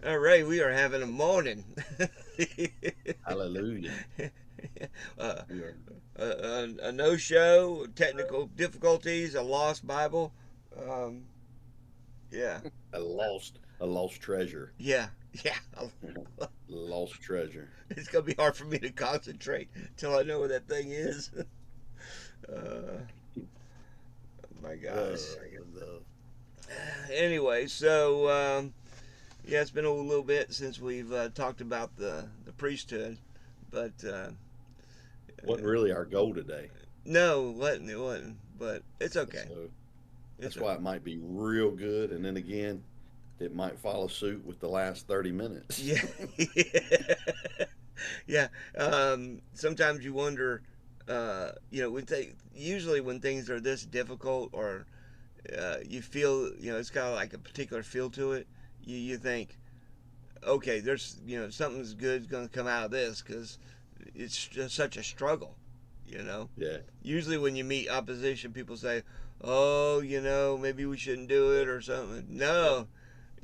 All right, we are having a morning. Hallelujah. uh, We are a no-show, technical difficulties, a lost Bible. Um, yeah, a lost treasure. yeah, yeah. Lost treasure. It's gonna be hard for me to concentrate till I know where that thing is. uh, my gosh. The Anyway, so yeah, it's been a little bit since we've talked about the priesthood, but wasn't really our goal today. no, it wasn't. But it's okay. So It's that's why okay. it might be real good, and then again, it might follow suit with the last 30 minutes. Yeah. Yeah. Sometimes you wonder, usually when things are this difficult or you feel, it's got like a particular feel to it, you think, okay, there's, something's good going to come out of this because it's just such a struggle, you know. Yeah, Usually when you meet opposition, people say, oh, maybe we shouldn't do it or something. No,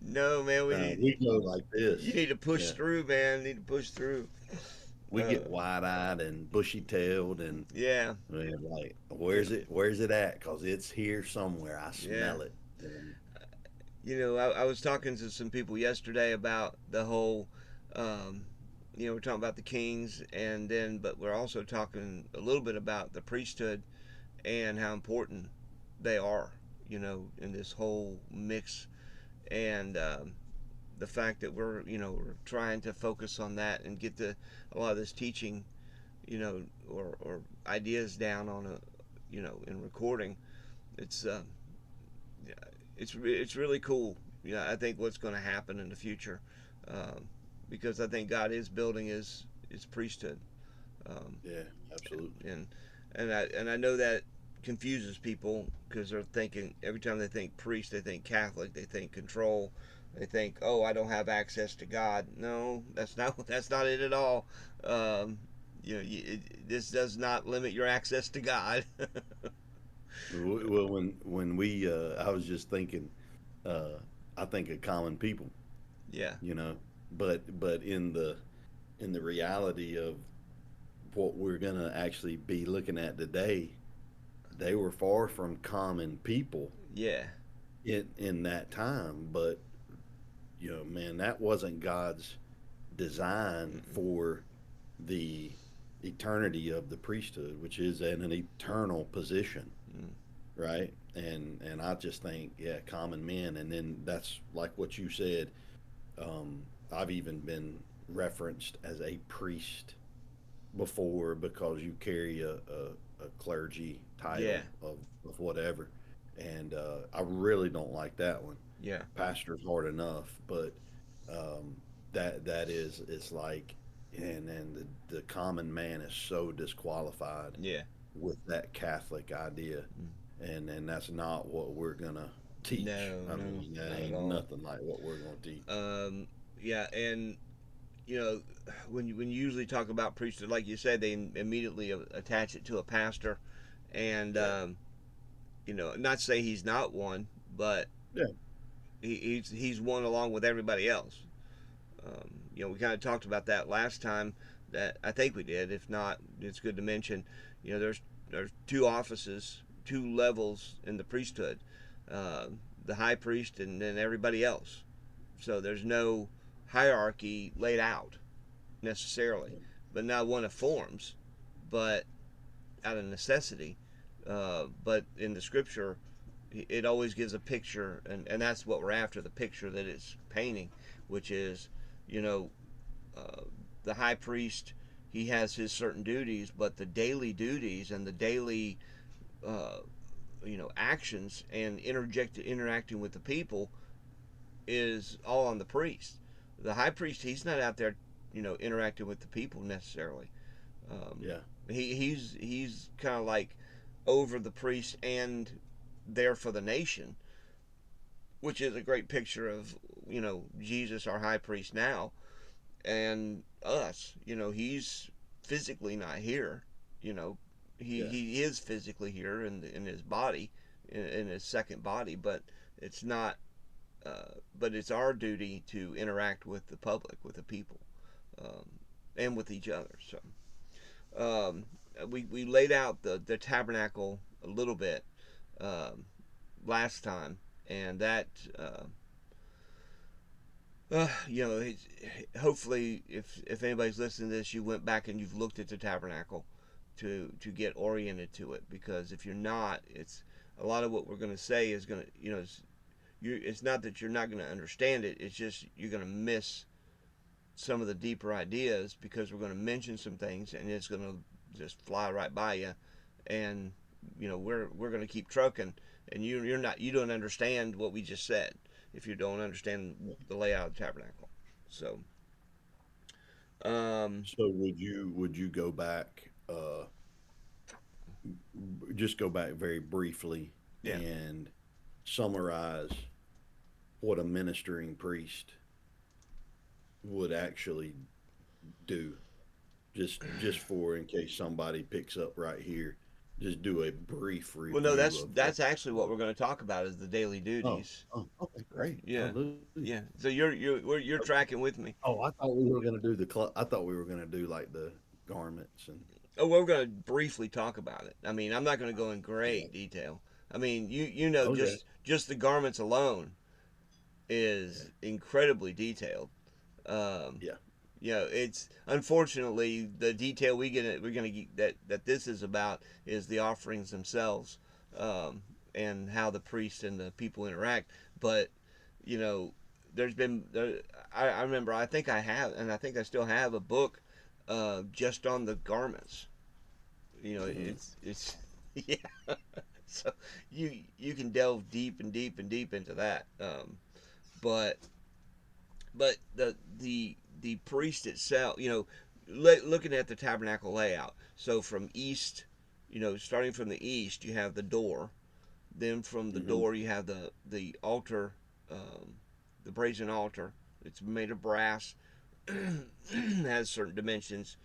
no, man, we go like you this. need to push Yeah, through, man. You need to push through. we Uh, get wide-eyed and bushy-tailed, and yeah, we're like, you "Where's know, it? Where's it at? Cause it's here somewhere. I yeah. smell it." And I was talking to some people yesterday about the whole, um, we're talking about the kings, but we're also talking a little bit about the priesthood and how important they are, in this whole mix, and the fact that we're trying to focus on that and get a lot of this teaching, or ideas down on in recording. It's yeah, it's really cool. Yeah, I think what's going to happen in the future, um, because I think God is building his priesthood, um, yeah, absolutely. and and I know that confuses people because they're thinking every time they think priest, they think Catholic, they think control, they think, oh, I don't have access to God. No, that's not it at all. Um, this does not limit your access to God. Well, when we, I was just thinking, uh, I think of common people, Yeah, you know, but in the reality of what we're gonna actually be looking at today, they were far from common people yeah, in that time. But man, that wasn't God's design mm-mm, for the eternity of the priesthood, which is an eternal position, mm, right? And I just think, yeah, common men, and then that's like what you said. I've even been referenced as a priest before because you carry a clergy yeah, title of whatever, and I really don't like that one. yeah, Pastor's hard enough, but um, that is it's like, and the common man is so disqualified yeah. with that Catholic idea, Mm. and that's not what we're gonna teach. No, I no, mean, that not at ain't all. nothing like what we're gonna teach. Um, yeah, and you know, when you usually talk about priesthood, like you said, they immediately attach it to a pastor, and Yeah, not to say he's not one, but yeah, he's one along with everybody else. We kind of talked about that last time. That I think we did. If not, it's good to mention. There's two offices, two levels in the priesthood, uh, the high priest and then everybody else. So there's no hierarchy laid out necessarily, but not one of forms, but out of necessity. But in the scripture, it always gives a picture, and that's what we're after, the picture that it's painting, which is, you know, uh, the high priest, he has his certain duties, but the daily duties and the daily, uh, actions and interacting with the people is all on the priest. The high priest, he's not out there, interacting with the people necessarily. Um, yeah, he's kind of like over the priest and there for the nation, which is a great picture of Jesus, our high priest now, and us. He's physically not here. You know, he yeah, he is physically here in his body, in his second body, but it's not. but it's our duty to interact with the public, with the people, um, and with each other. So um, we laid out the tabernacle a little bit um, last time, and that hopefully, if anybody's listening to this, you went back and you've looked at the tabernacle to get oriented to it. Because if you're not, it's a lot of what we're going to say is going to it's not that you're not going to understand it. It's just you're going to miss some of the deeper ideas because we're going to mention some things and it's going to just fly right by you, and we're going to keep trucking, and you don't understand what we just said if you don't understand the layout of the tabernacle. So, um, So would you go back, just go back very briefly yeah. and summarize what a ministering priest would actually do? Just for in case somebody picks up right here, just do a brief Well, no, review that's of what. that's actually what we're going to talk about is the daily Oh, duties. oh, okay, great, Yeah, hallelujah. yeah. So you're Okay. tracking with me. Oh, I thought we were gonna do I thought we were gonna do like the garments and. Oh, we're going to briefly talk about it. I mean, I'm not going to go in Yeah. great detail. I mean, you know, Okay. just the garments alone is incredibly detailed. Um, Yeah. it's unfortunately the detail we're going to get that this is about is the offerings themselves, um, and how the priest and the people interact. But you know, there's been I remember I think I have and I think I still have a book just on the garments. Hmm. It's yeah. So you can delve deep and deep and deep into that. But but the priest itself, looking at the tabernacle layout. So from east, starting from the east, you have the door. Then from the Hmm. door, you have the altar, um, the brazen altar. It's made of brass, has certain dimensions.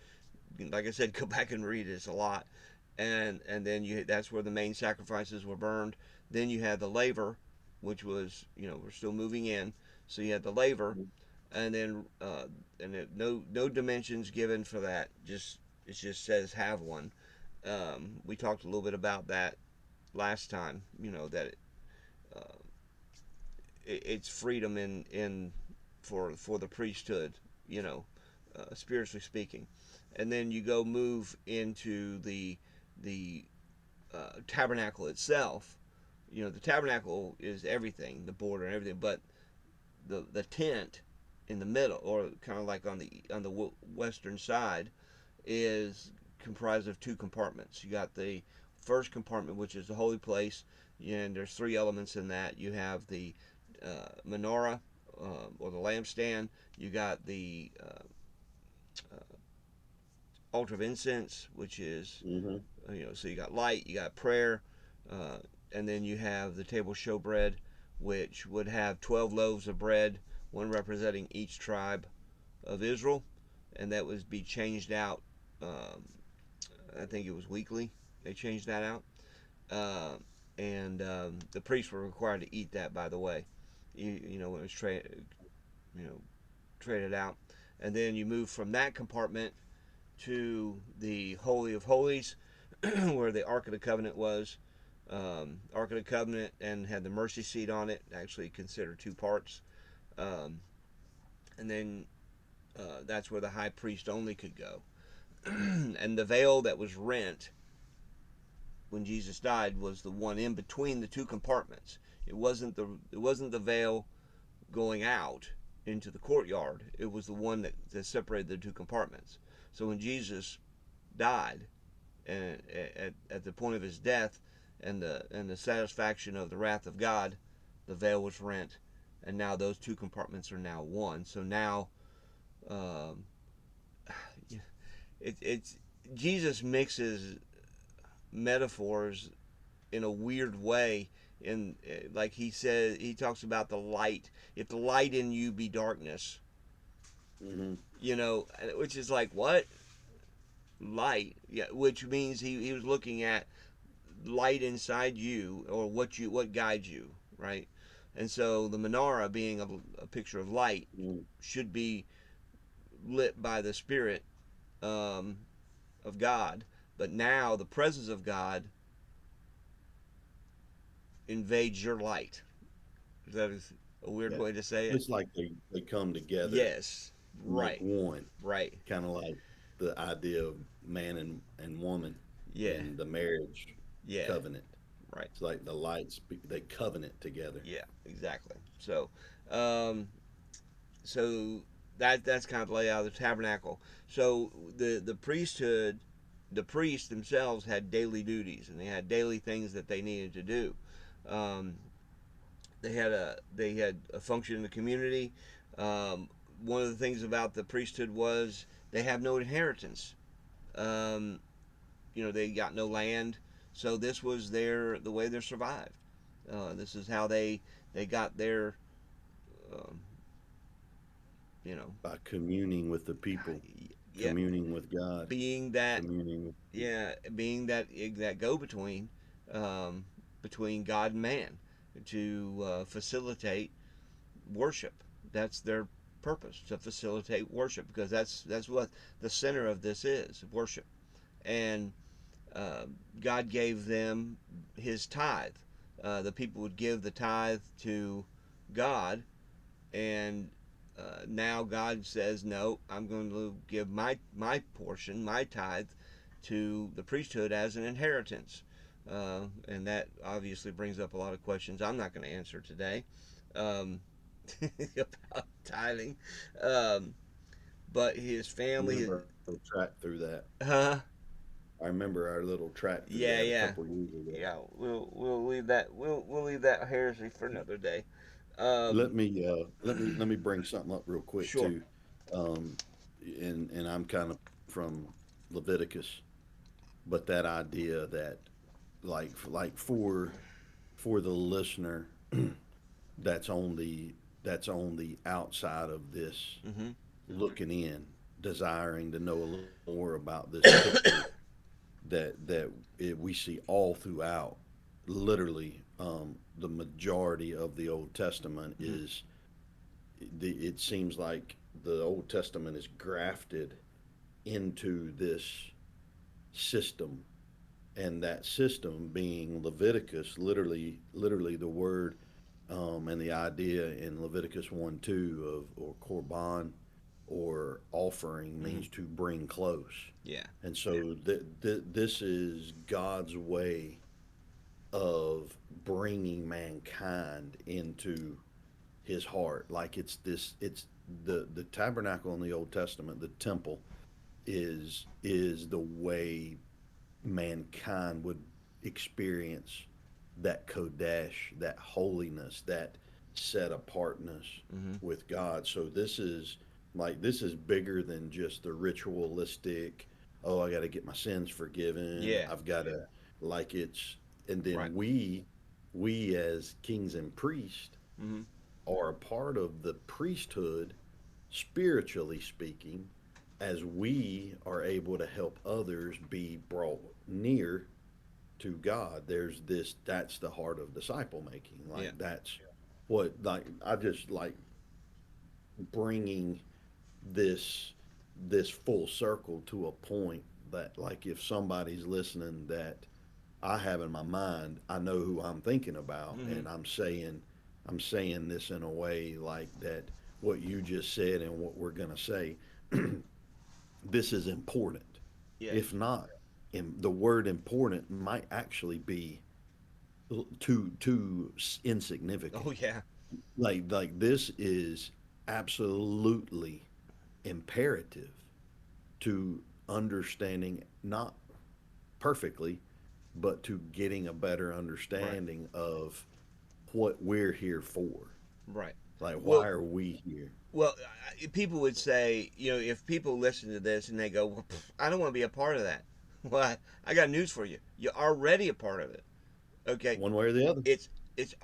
Like I said, go back and read it. It's a lot. And then that's where the main sacrifices were burned. Then you had the laver, which was we're still moving in. So you had the laver, and then no dimensions given for that. Just it just says have one. We talked a little bit about that last time. That uh, it's freedom in for the priesthood. Spiritually speaking, and then you go move into the tabernacle itself. The tabernacle is everything, the border and everything, but the tent in the middle, or kind of like on the western side, is comprised of two compartments. You got the first compartment, which is the holy place, and there's three elements in that. You have the menorah, or the lampstand. You got the altar of incense, which is Hmm. so you got light, you got prayer, uh, and then you have the table showbread, which would have 12 loaves of bread, one representing each tribe of Israel, and that would be changed out. Um, I think it was weekly. They changed that out, uh, and the priests were required to eat that. By the way, when it was you know traded out, and then you move from that compartment to the Holy of Holies, where the Ark of the Covenant was. Ark of the Covenant and had the mercy seat on it, actually considered two parts. Um, and then that's where the high priest only could go. And the veil that was rent when Jesus died was the one in between the two compartments. It wasn't the veil going out into the courtyard. It was the one that separated the two compartments. So when Jesus died, and at the point of his death, and the satisfaction of the wrath of God, the veil was rent, and now those two compartments are now one. So now, um, it's Jesus mixes metaphors in a weird way. In like he says, he talks about the light. If the light in you be darkness, Hmm. which is like what light? Yeah, which means he was looking at light inside you, or what guides you, right? And so the menorah, being a picture of light, Mm. should be lit by the Spirit um, of God. But now the presence of God invades your light. Is that a weird Yeah. way to say it? It's like they come together Yes. to make Right. one, Right. kind of like the idea of man and woman Yeah. in the marriage Yeah. covenant. Right. It's like the lights, they covenant together. Yeah. Exactly. Um, so that's kind of the layout of the tabernacle. So the priesthood, the priests themselves had daily duties, and they had daily things that they needed to do. Um, they had a function in the community. Um, One of the things about the priesthood was they have no inheritance. Um, they got no land, so this was the way they survived. This is how they got their um, you know By communing with the people, yeah, communing with God, being that communing with people. yeah, being that go between um, between God and man to facilitate worship. That's their purpose, to facilitate worship, because that's what the center of this is, worship. And uh, God gave them His tithe. The people would give the tithe to God, and now God says, no, I'm going to give my portion, my tithe, to the priesthood as an inheritance. And that obviously brings up a lot of questions I'm not going to answer today um, about tithing. Um, but his family, Remember our track through that. uh, I remember our little track through yeah, that a yeah, couple years ago. yeah. We'll leave that we'll leave that heresy for another day. Um, Let me bring something up real quick sure. too, um, and I'm kind of from Leviticus, but that idea that like for the listener that's on the outside of this, Hmm. looking in, desiring to know a little more about this picture that we see all throughout. Literally, the majority of the Old Testament Hmm. is. It seems like the Old Testament is grafted into this system, and that system being Leviticus, literally the word and the idea in Leviticus 1:2 of or korban or offering Hmm. means to bring close. Yeah. And so this is God's way of bringing mankind into his heart. Like it's the tabernacle in the Old Testament, the temple is the way mankind would experience that kodesh, that holiness, that set apartness Hmm. with God. So this is bigger than just the ritualistic. Oh, I got to get my sins forgiven. Yeah. I've got to like it's, and Right. then we as kings and priests Hmm. are a part of the priesthood, spiritually speaking, as we are able to help others be brought near to God. That's the heart of disciple making. Yeah. Like that's what, like, I just like bringing this this full circle to a point that, like, if somebody's listening that I have in my mind, I know who I'm thinking about, Hmm. and I'm saying this in a way like that. What you just said and what we're gonna say, this is important. Yeah. If not, the word important might actually be too insignificant. Oh yeah. Like this is absolutely imperative to understanding, not perfectly, but to getting a better Right. understanding of what we're here for. Right. Like, why Well, are we here? well, people would say, if people listen to this and they go, well, I don't want to be a part of that. Well, I got news for you. You're already a part of it. Okay. One way or the other. It's it's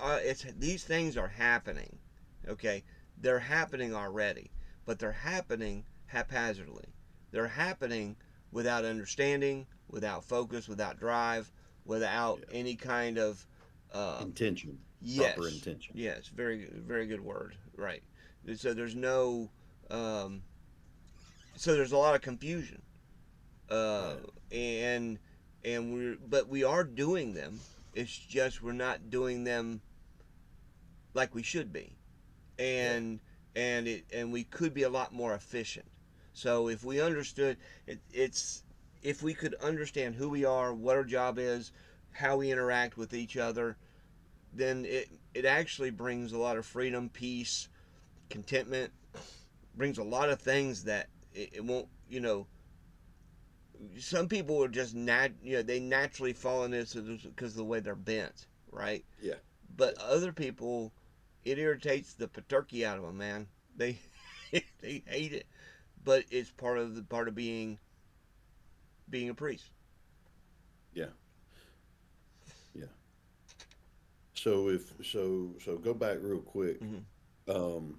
these things are happening. Okay, they're happening already, but they're happening haphazardly. They're happening without understanding, without focus, without drive, without Yeah. any kind of um, Intention. proper Yes, intention. yes, very good word. Right. So there's no, um, so there's a lot of confusion, uh, Right. and but we are doing them. It's just we're not doing them like we should be, Yeah. and and we could be a lot more efficient. So if we understood it's if we could understand who we are, what our job is, how we interact with each other, then it actually brings a lot of freedom, peace, contentment, brings a lot of things that it won't, some people are just they naturally fall into this because of the way they're bent, right? Yeah. But other people, it irritates the paturkey out of them, man. They they hate it, but it's part of being a priest. Yeah. Yeah. So go back real quick. Mm-hmm. Um,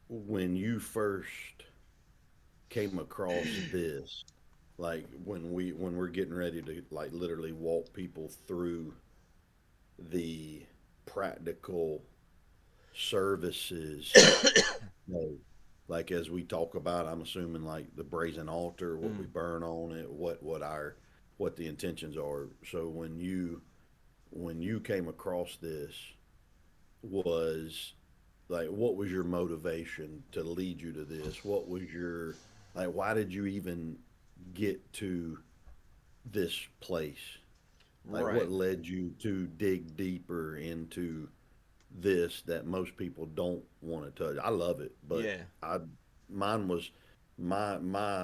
when you first came across this, like when we're getting ready to like literally walk people through the practical services, you know, like as we talk about, I'm assuming like the brazen altar, what we Mm. burn on it, what the intentions are. So when you came across this, was like what was your motivation to lead you to this? What was your like why did you even get to this place? Like what Right. led you to dig deeper into this that most people don't want to touch? I love it, but Yeah. I mine was my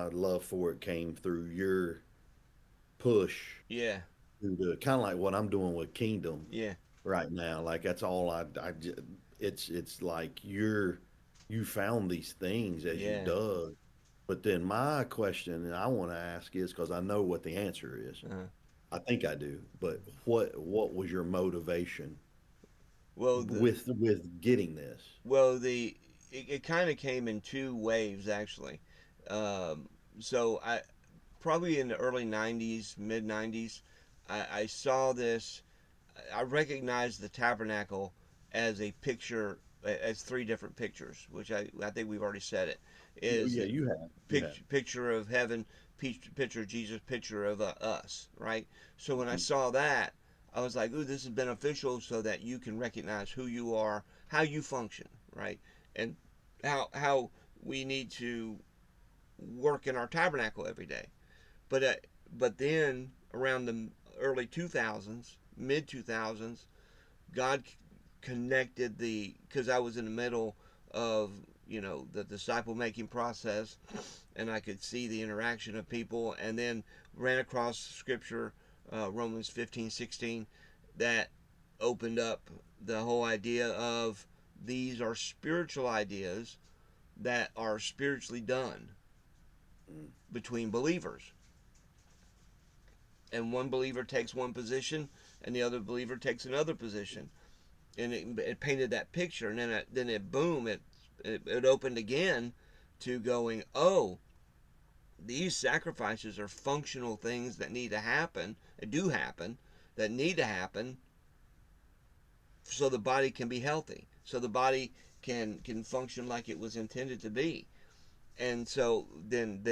love for it came through your push Yeah. to the kind of like what I'm doing with Kingdom Yeah. right now. Like that's all it's like you found these things as you Yeah. dug. But then my question that I want to ask is because I know what the answer is. Uh-huh. I think I do. But what was your motivation Well, with getting this? the it kind of came in two waves actually. Um, so I probably in the early '90s, mid '90s, I saw this. I recognized the tabernacle as a picture, as three different pictures, which I think we've already said it is Yeah, you have. You have. picture of heaven, picture of Jesus, picture of us, right? So when I Mhm. saw that, I was like, "Ooh, this is beneficial, so that you can recognize who you are, how you function, right, and how we need to work in our tabernacle every day." But uh, but then around the early 2000s, mid 2000s, God connected because I was in the middle of the disciple making process, and I could see the interaction of people, and then ran across scripture, Romans 15:16, that opened up the whole idea of these are spiritual ideas that are spiritually done Mm. between believers, and one believer takes one position and the other believer takes another position, and it painted that picture, and then it boom, it opened again to going, oh, these sacrifices are functional things that need to happen, that do happen, that need to happen, so the body can be healthy, so the body can function like it was intended to be. And so then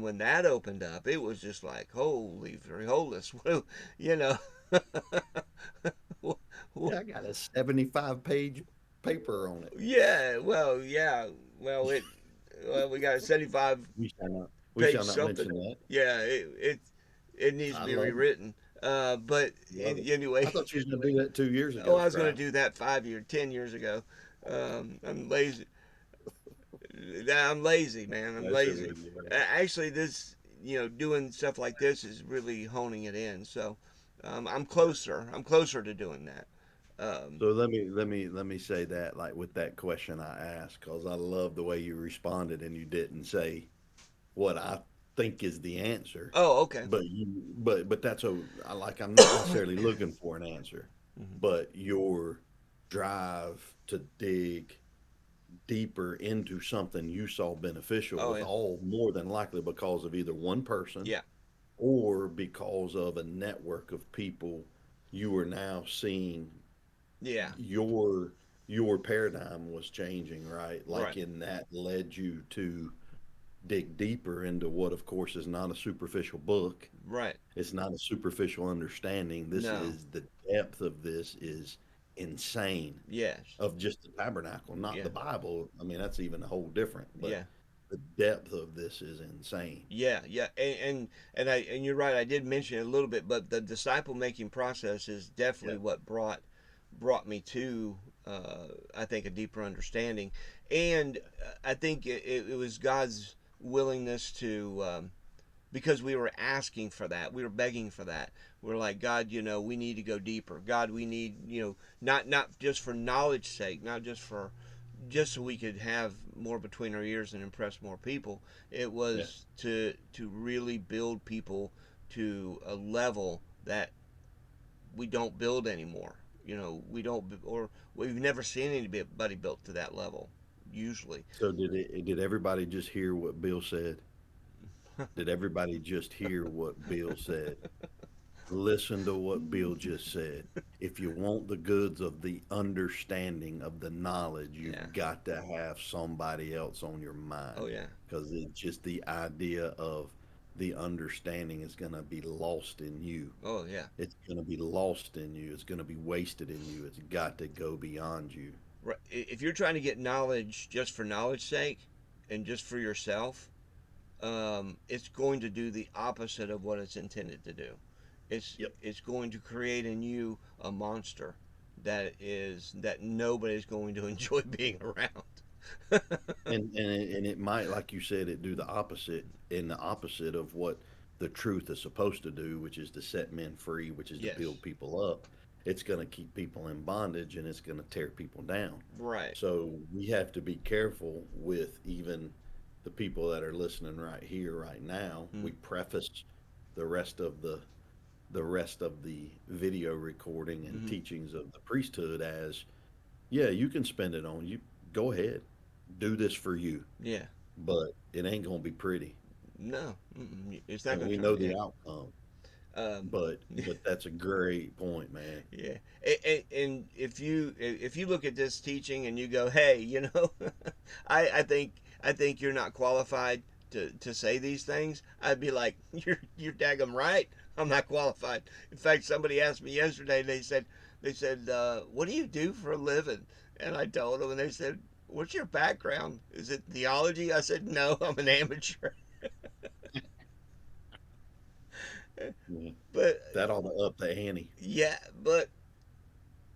when that opened up, it was just like, holy holiness, you know. Yeah, I got a 75-page paper on it. Yeah, well, yeah, well, we got a 75 We shall page not something. mention that. Yeah, it needs to I be love it. rewritten. But Love it. I anyway, thought you was gonna do that 2 years oh, ago, I was going to Scrap. do that 10 years ago. I'm lazy. I'm lazy, man. I'm Messing lazy. with you, man. Actually, this, doing stuff like this is really honing it in. So, I'm Yeah. closer. I'm closer to doing that. Um, So let me say that like with that question I asked because I love the way you responded and you didn't say what I think is the answer, oh, okay. but that's I like I'm not necessarily looking for an answer, Mhm. but your drive to dig deeper into something you saw beneficial Oh, was yeah. all more than likely because of either one person Yeah. or because of a network of people you are now seeing Yeah. your your paradigm was changing, right? Like, Right. in that led you to dig deeper into what, of course, is not a superficial book. Right. It's not a superficial understanding. This No. is the depth of this is insane, Yes. of just the tabernacle, not Yeah. the Bible. I mean, that's even a whole different, but Yeah. the depth of this is insane. Yeah, yeah, and you're right. I did mention it a little bit, but the disciple making process is Yeah. definitely what brought me to I think a deeper understanding, and I think it was God's willingness to because we were asking for that, we were begging for that. We're like, God, we need to go deeper. God, we need, not just for knowledge sake, not just so we could have more between our ears and impress more people. It Yeah. was to really build people to a level that we don't build anymore. We don't, or we've never seen anybody built to that level. Usually, So did everybody just hear what Bill said? Did everybody just hear what Bill said? Listen to what Bill just said. If you want the goods of the understanding of the knowledge, yeah. you've got to have somebody else on your Oh mind, yeah. because it's just the idea of the understanding is going to be lost in you. Oh yeah. It's going to be lost in you. It's going to be wasted in you. It's got to go beyond you. Right. If you're trying to get knowledge just for knowledge sake, and just for yourself, it's going to do the opposite of what it's intended to do. Yep. It's going to create in you a monster that nobody's going to enjoy being around. And it might, like you said, it do the opposite, in the opposite of what the truth is supposed to do, which is to set men free, which is to Yes. build people up. It's going to keep people in bondage, and it's going to tear people down. Right. So we have to be careful with even the people that are listening right here, right now. Mm. We preface the rest of the video recording and Hmm. teachings of the priesthood as, yeah, you can spend it on you. Go ahead, do this for you, Yeah. but it ain't gonna be pretty, No. Mm-mm. It's not and going we to turn. know Yeah. the outcome. Um, But that's a great point, man. yeah. And if you look at this teaching and you go, hey, I think you're not qualified to say these things, I'd be like, you're daggum right. I'm not qualified. In fact, somebody asked me yesterday. They said, what do you do for a living? And I told them, and they said, what's your background? Is it theology? I said, no, I'm an amateur. Yeah. But That ought to up the ante. yeah, but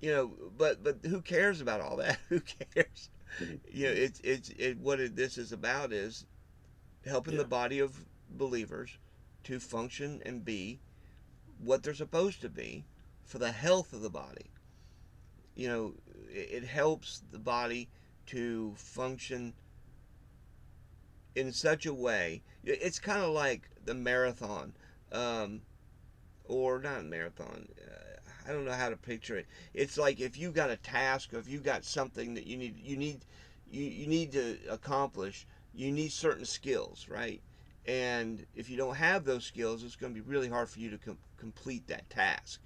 who cares about all that? Who cares? This is about is helping the Yeah, body of believers to function and be what they're supposed to be for the health of the body. It helps the body to function in such a way. It's kind of like the marathon, um, or not marathon. I don't know how to picture it. It's like if you got a task, or if you got something that you need to accomplish. You need certain skills, right? And if you don't have those skills, it's going to be really hard for you to complete that task.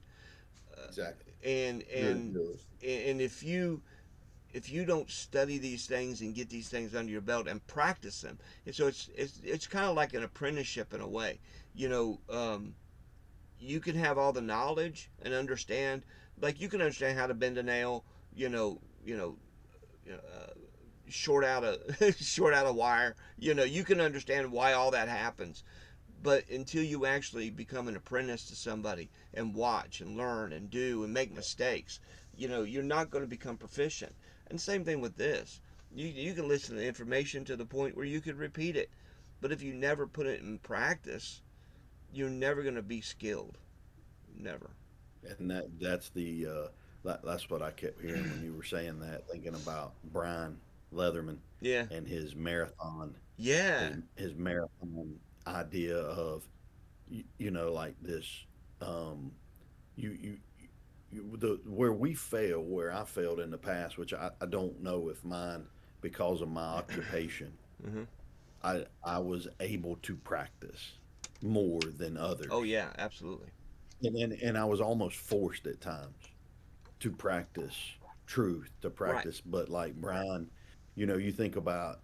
Uh, exactly. and Good, and Lewis. and if you don't study these things and get these things under your belt and practice them, and so it's kind of like an apprenticeship in a way. You know, you can have all the knowledge and understand, like you can understand how to bend a nail. You know, you know, short out a short out a wire. You can understand why all that happens, but until you actually become an apprentice to somebody and watch and learn and do and make mistakes, you're not going to become proficient. And same thing with this. You can listen to information to the point where you could repeat it, but if you never put it in practice, you're never going to be skilled. Never. And that's what I kept hearing when you were saying that, thinking about Brian Leatherman Yeah. and his Yeah. his marathon idea of, like this, um you you the where we fail, where I failed in the past, which I don't know if mine, because of my occupation, Hmm. I was able to practice more than others, Oh yeah, absolutely. and I was almost forced at times to practice truth, to Right. practice. But like Brian, you think about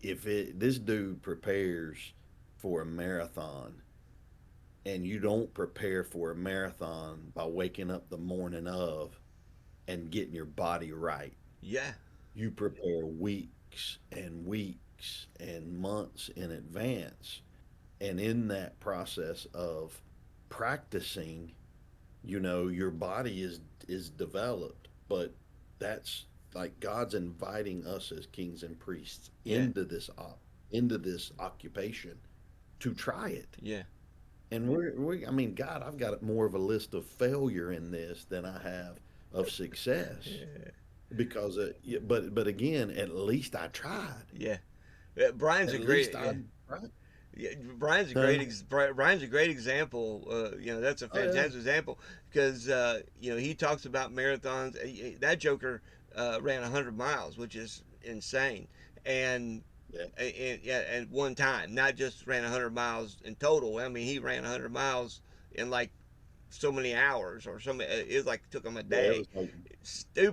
if this dude prepares for a marathon, and you don't prepare for a marathon by waking up the morning of and getting your body right. Yeah. You prepare weeks and weeks and months in advance. And in that process of practicing, your body is developed. But that's like God's inviting us as kings and priests Yeah. into this occupation to try it. Yeah. And I mean, God, I've got more of a list of failure in this than I have of success because, yeah, but again, at least I tried. Yeah. Brian's At a least great. I tried. Yeah, Huh? Brian's a great example. That's a Oh yeah, fantastic example because he talks about marathons. That Joker ran 100 miles, which is insane, and yeah, yeah, at one time, not just ran 100 miles in total. I mean, he ran 100 miles in like so many hours or so. It was like took him a yeah. It day. was like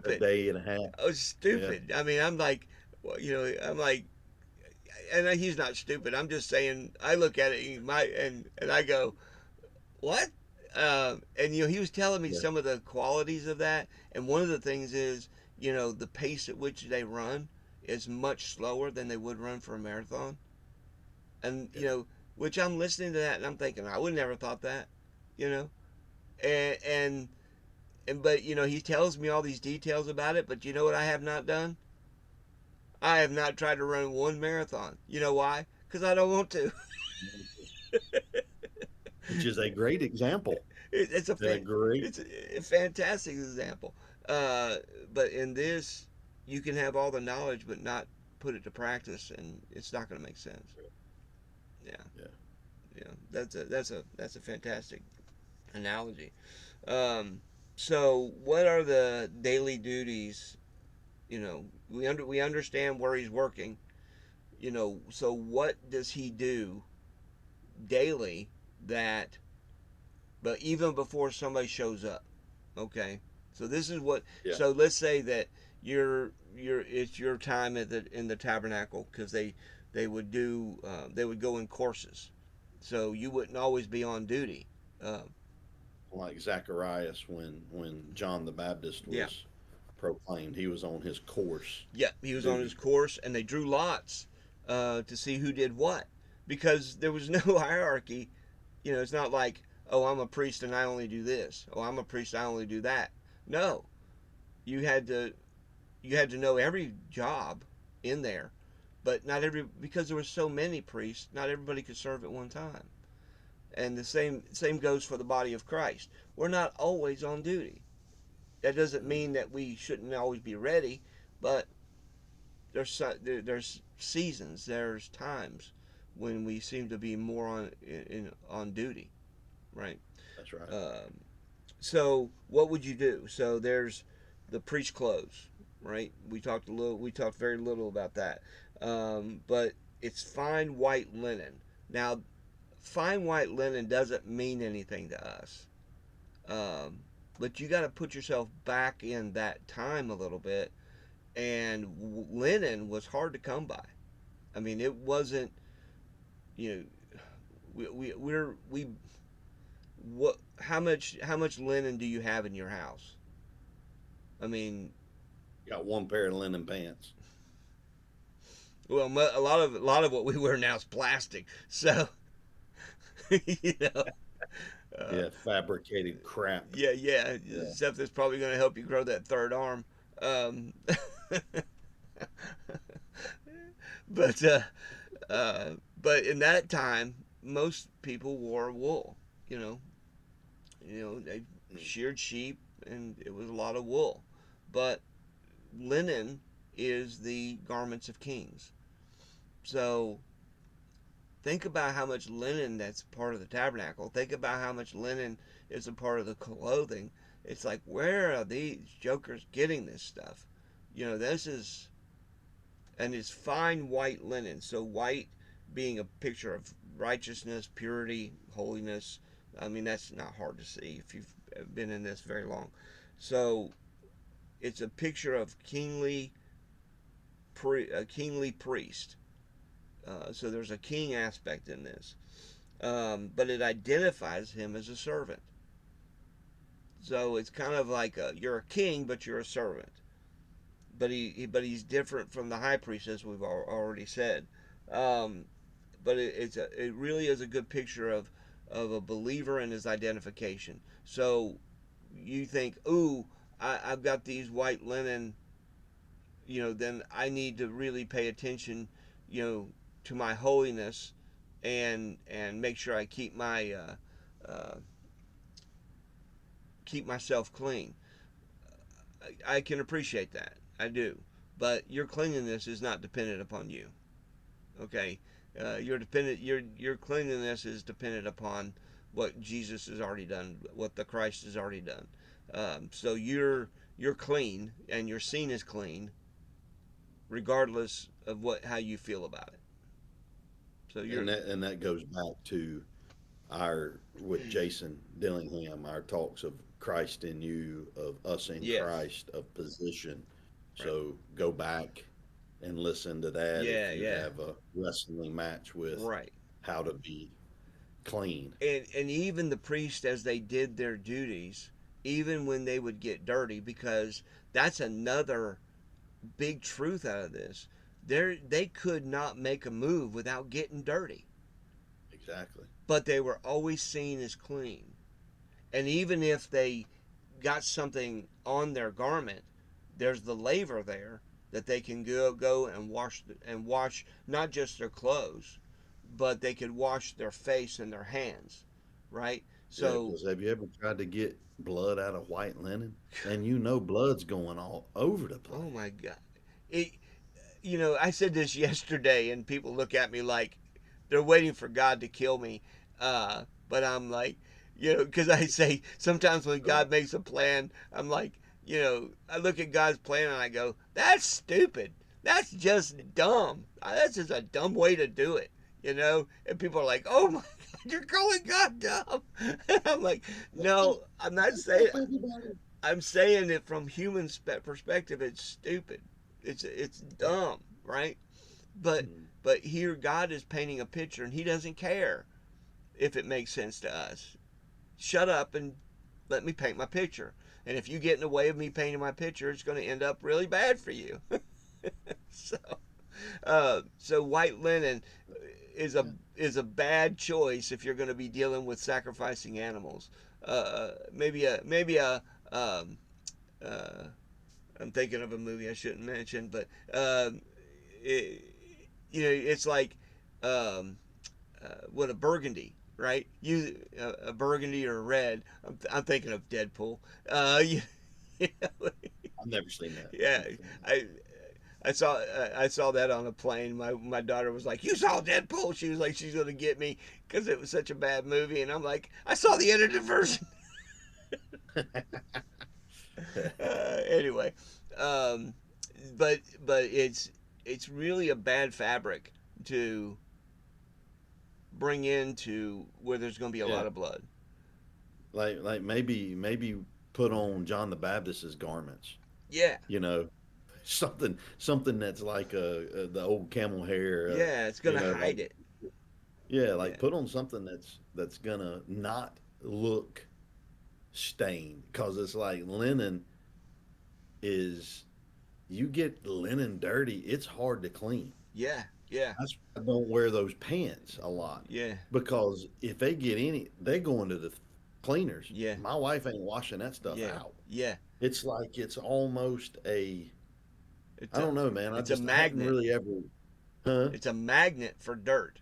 a Stupid. day and a half. Oh, Yeah, stupid. I mean, I'm like, well, I'm like, and he's not stupid. I'm just saying. I look at it and I go, what? And he was telling me yeah, some of the qualities of that, and one of the things is the pace at which they run is much slower than they would run for a marathon, and yeah. which I'm listening to that and I'm thinking I would never thought that, you know, and but he tells me all these details about it, but you know what I have not done? I have not tried to run one marathon. You know why? Because I don't want to. Which is a great example. It's a A great, it's a fantastic example. Uh, but in this, you can have all the knowledge but not put it to practice, and it's not going to make sense. Yeah, yeah. yeah. That's a fantastic analogy. Um, so, what are the daily duties? We understand where he's working. So what does he do daily that but even before somebody shows up. Okay, so this is what. Yeah. So let's say that it's your time in the tabernacle because they would go in courses, so you wouldn't always be on duty. Uh, Like Zacharias when John the Baptist yeah, was proclaimed, he was on his course yeah, he was on his duty. course, and they drew lots to see who did what because there was no hierarchy. It's not like, oh, I'm a priest and I only do this. Oh, I'm a priest, I only do that. No, you had to know every job in there, but not every because there were so many priests. Not everybody could serve at one time, and the same goes for the body of Christ. We're not always on duty. That doesn't Mm, mean that we shouldn't always be ready, but there's seasons, there's times when we seem to be more on duty, right? that's right. Um, So what would you do? So there's the priest clothes, right? We talked very little about that, but it's fine white linen. Now, fine white linen doesn't mean anything to us, um, but you got to put yourself back in that time a little bit. And linen was hard to come by. I mean, it wasn't. You know, we what? How much linen do you have in your house? I mean, Got one pair of linen pants. well, a lot of what we wear now is plastic. So, you know, uh, Yeah, fabricated crap. yeah, yeah, Yeah, stuff that's probably going to help you grow that third arm. Um, but but in that time, most people wore wool. You know, they mm, sheared sheep, and it was a lot of wool. But linen is the garments of kings. So think about how much linen that's part of the tabernacle. Think about how much linen is a part of the clothing. It's like, where are these jokers getting this stuff? This is, and it's fine white linen. So, white being a picture of righteousness, purity, holiness. I mean, that's not hard to see if you've been in this very long. So, it's a picture of a kingly priest. So there's a king aspect in this, but it identifies him as a servant. So it's kind of like you're a king, but you're a servant. But he's different from the high priest, as we've already said. Um, but it really is a good picture of a believer and his identification. So you think, ooh, I've got these white linen, then I need to really pay attention, to my holiness, and make sure I uh, keep myself clean. I can appreciate that. I do. But your cleanliness is not dependent upon you. Okay, your cleanliness is dependent upon what Jesus has already done, what the Christ has already done. So you're clean, and your scene is clean, regardless of what how you feel about it. So you're And that goes back to our with Jason Dillingham, our talks of Christ in you, of us in yes, Christ, of position. right, So go back and listen to that if yeah, you yeah, have a wrestling match with right. how to be clean. And even the priests, as they did their duties, even when they would get dirty, because that's another big truth out of this. They could not make a move without getting dirty, Exactly. but they were always seen as clean. And even if they got something on their garment, there's the laver there that they can go and wash not just their clothes, but they could wash their face and their hands, right? Yeah, So, because have you ever tried to get blood out of white linen? And you know blood's going all over the oh place. my God, it, I said this yesterday, and people look at me like they're waiting for God to kill me. But I'm like, because I say sometimes when Uh, God makes a plan, I'm like, I look at God's plan and I go, that's stupid. That's just dumb. That's just a dumb way to do it. And people are like, "Oh my God, you're calling God dumb." And I'm like, "No, I'm not saying. I'm saying it from human perspective. It's stupid. It's dumb, right? But mm, but here God is painting a picture, and He doesn't care if it makes sense to us. Shut up and let me paint my picture. And if you get in the way of me painting my picture, it's going to end up really bad for you. so so white linen is a yeah. is a bad choice if you're going to be dealing with sacrificing animals. Maybe a um, uh, I'm thinking of a movie I shouldn't mention, but it, it's like um, what a burgundy, right? A burgundy or a red. I'm thinking of Deadpool. You, you know, I've never seen that. yeah, Never seen that. I I saw that on a plane. My daughter was like, "You saw Deadpool?" She was like, "She's gonna get me because it was such a bad movie," and I'm like, "I saw the edited version." Anyway, um, but it's really a bad fabric to bring into where there's going to be a Yeah, lot of blood. like maybe put on John the Baptist's garments. Yeah, You know, something that's like the old camel hair. yeah, it's going to Like hide it. yeah, Yeah, like put on something that's gonna not look stained because it's like linen is you get linen dirty, it's hard to clean. yeah, yeah, That's why I don't wear those pants a lot yeah, because if they get any, they go into the cleaners. yeah, My wife ain't washing that stuff yeah, out. yeah. It's like it's almost a It's I a don't know, man. I it's a just hadn't magnet. really ever, huh? It's a magnet for dirt.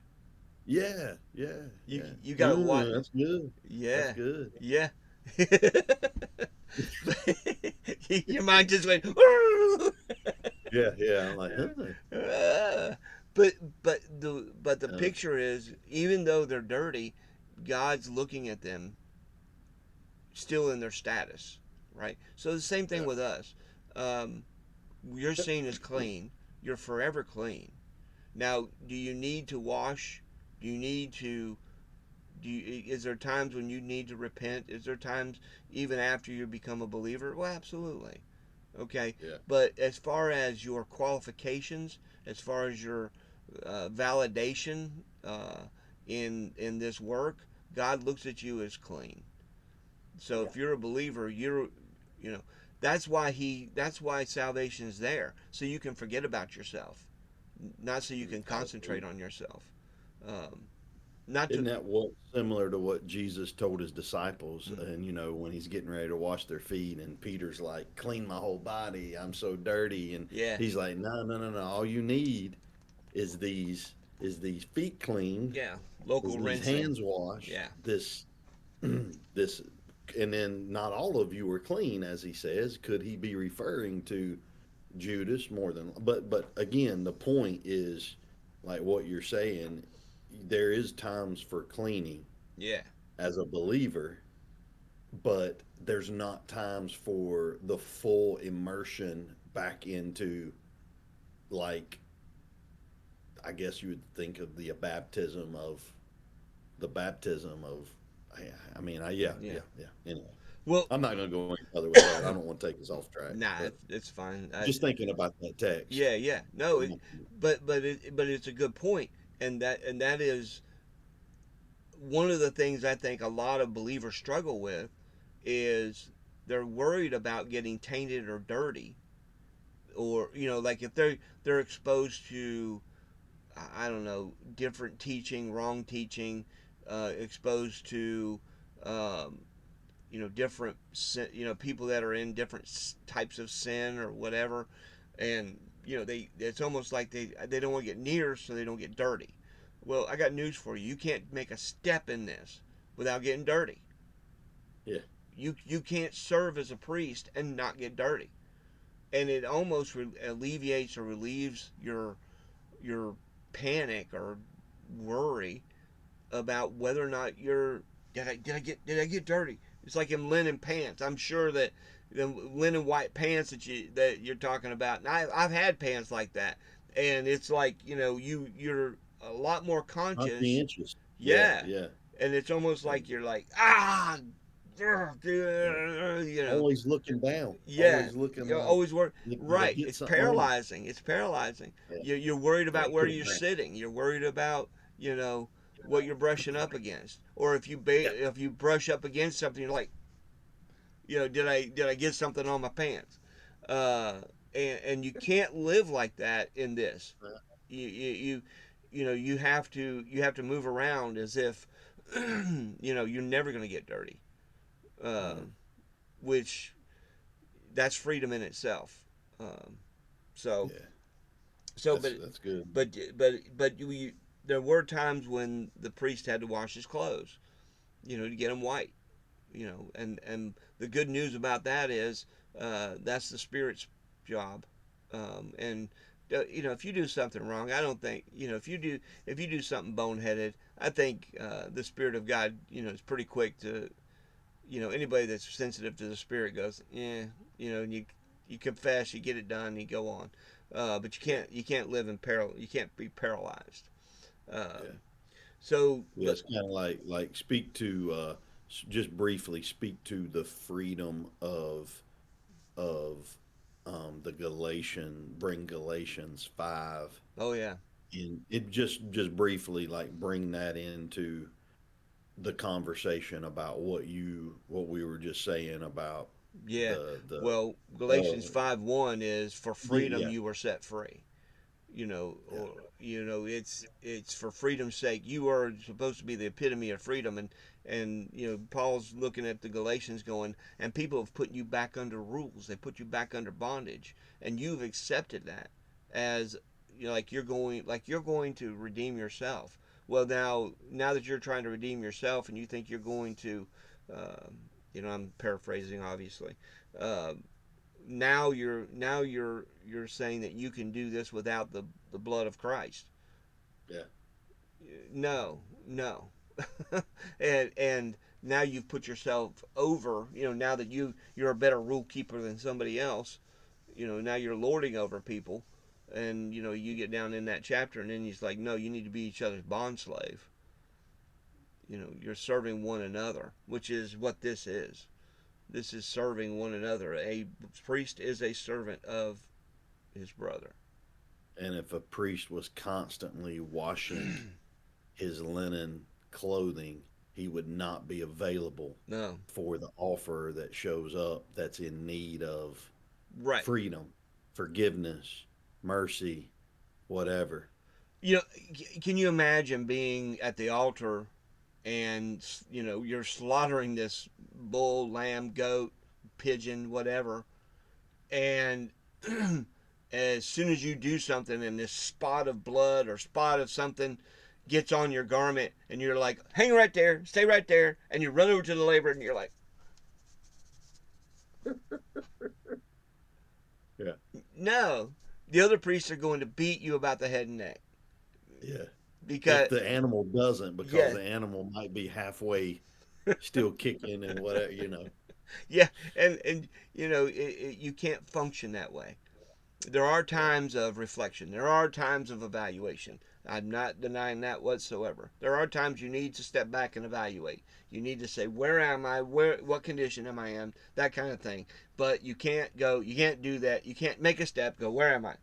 Yeah, yeah, yeah. You got to what? That's good. That's Yeah, good. yeah. Your mind just went. Yeah, yeah. I'm like, huh? Uh, but but the Uh, picture is, even though they're dirty, God's looking at them still in their status, right? So the same thing yeah. with us. Um, you're seen as clean. You're forever clean. Now, do you need to wash? Do you need to? Is there times when you need to repent? Is there times even after you become a believer? Well, absolutely. Okay, Yeah. but as far as your qualifications, as far as your validation in this work, God looks at you as clean. So Yeah. if you're a believer, you know, that's why salvation is there, so you can forget about yourself, not so you can I concentrate agree. on yourself. Um, not Isn't to. that what similar to what Jesus told his disciples? Mm, And when he's getting ready to wash their feet, and Peter's like, "Clean my whole body. I'm so dirty." And yeah, he's like, "No, no, no, no. All you need is these feet cleaned, yeah. is Local these rinsing. hands washed, Yeah, this this." And then not all of you are clean, as he says. Could he be referring to Judas more than? But again, the point is like what you're saying. There is times for cleaning yeah, as a believer, but there's not times for the full immersion back into, like, I guess you would think of the baptism of. Yeah, yeah. yeah, yeah. Anyway, Well, I'm not going to go any further with that. I don't want to take us off track, nah, but it's fine. just thinking about that text. Yeah, yeah. No, but it's a good point, and that is one of the things I think a lot of believers struggle with is they're worried about getting tainted or dirty, or like if they're exposed to, I don't know, different teaching, wrong teaching, exposed to um, different sin, people that are in different types of sin or whatever, and they it's almost like they don't want to get near, so they don't get dirty. Well, I got news for you. You can't make a step in this without getting dirty. Yeah, You can't serve as a priest and not get dirty, and it almost alleviates or relieves your panic or worry about whether or not you're did I get dirty. It's like in linen pants. I'm sure that the linen white pants that you're talking about, and I've had pants like that, and it's like you're a lot more conscious. conscientious. Yeah, Yeah, yeah, and it's almost and like you're like yeah. you know Always looking down, yeah, always looking you like, always worry. did I Right, get it's something on? paralyzing. It's paralyzing. Yeah, You're worried yeah. about It where could have you're been. sitting. You're worried about what you're brushing up against, or Yeah, if you brush up against something, you're like, did I get something on my pants? Uh, and you can't live like that in this. You have to move around as if you're never going to get dirty. Uh, mm, which that's freedom in itself. Um, so yeah. so That's good. but there were times when the priest had to wash his clothes, to get them white. And the good news about that is that's the Spirit's job. And if you do something wrong, I don't think if you do something boneheaded, I think the Spirit of God is pretty quick to anybody that's sensitive to the Spirit goes, yeah, and you confess, you get it done, and you go on. But you Yeah, can't live in peril. You can't be paralyzed. yeah, So, yeah. It's kind of like speak to just briefly speak to the freedom of the bring Galatians 5, oh yeah, and it just briefly like bring that into the conversation about what we were just saying about yeah. the Well, uh Galatians 5:1 is for freedom yeah, you were set free. yeah, Or it's for freedom's sake. You are supposed to be the epitome of freedom, and Paul's looking at the Galatians going, and people have put you back under rules. They put you back under bondage, and you've accepted that as like you're going to redeem yourself. Well, now that you're trying to redeem yourself, and you think you're going to, uh, I'm paraphrasing, obviously. Uh, now you're saying that you can do this without the blood of Christ. yeah, No, no. And now you've put yourself over, now that you're a better rule keeper than somebody else, now you're lording over people, and you get down in that chapter, and then he's like, no, you need to be each other's bond slave. You're serving one another, which is what this is. This is serving one another. A priest is a servant of his brother. And if a priest was constantly washing his linen clothing, he would not be available No, for the offerer that shows up that's in need of right. freedom, forgiveness, mercy, whatever. You know, can you imagine being at the altar and you're slaughtering this bull, lamb, goat, pigeon, whatever, and as soon as you do something and this spot of blood or spot of something gets on your garment and you're like, hang right there, stay right there, and you run over to the laborer and you're like, Yeah. no, the other priests are going to beat you about the head and neck Yeah. because If the animal doesn't, because yeah, the animal might be halfway still kicking and whatever, you know. yeah, and you can't function that way. There are Yeah. times of reflection. There are times of evaluation. I'm not denying that whatsoever. There are times you need to step back and evaluate. You need to say, where am I? What condition am I in? That kind of thing. But you can't go. You can't do that. You can't make a step. Go, where am I?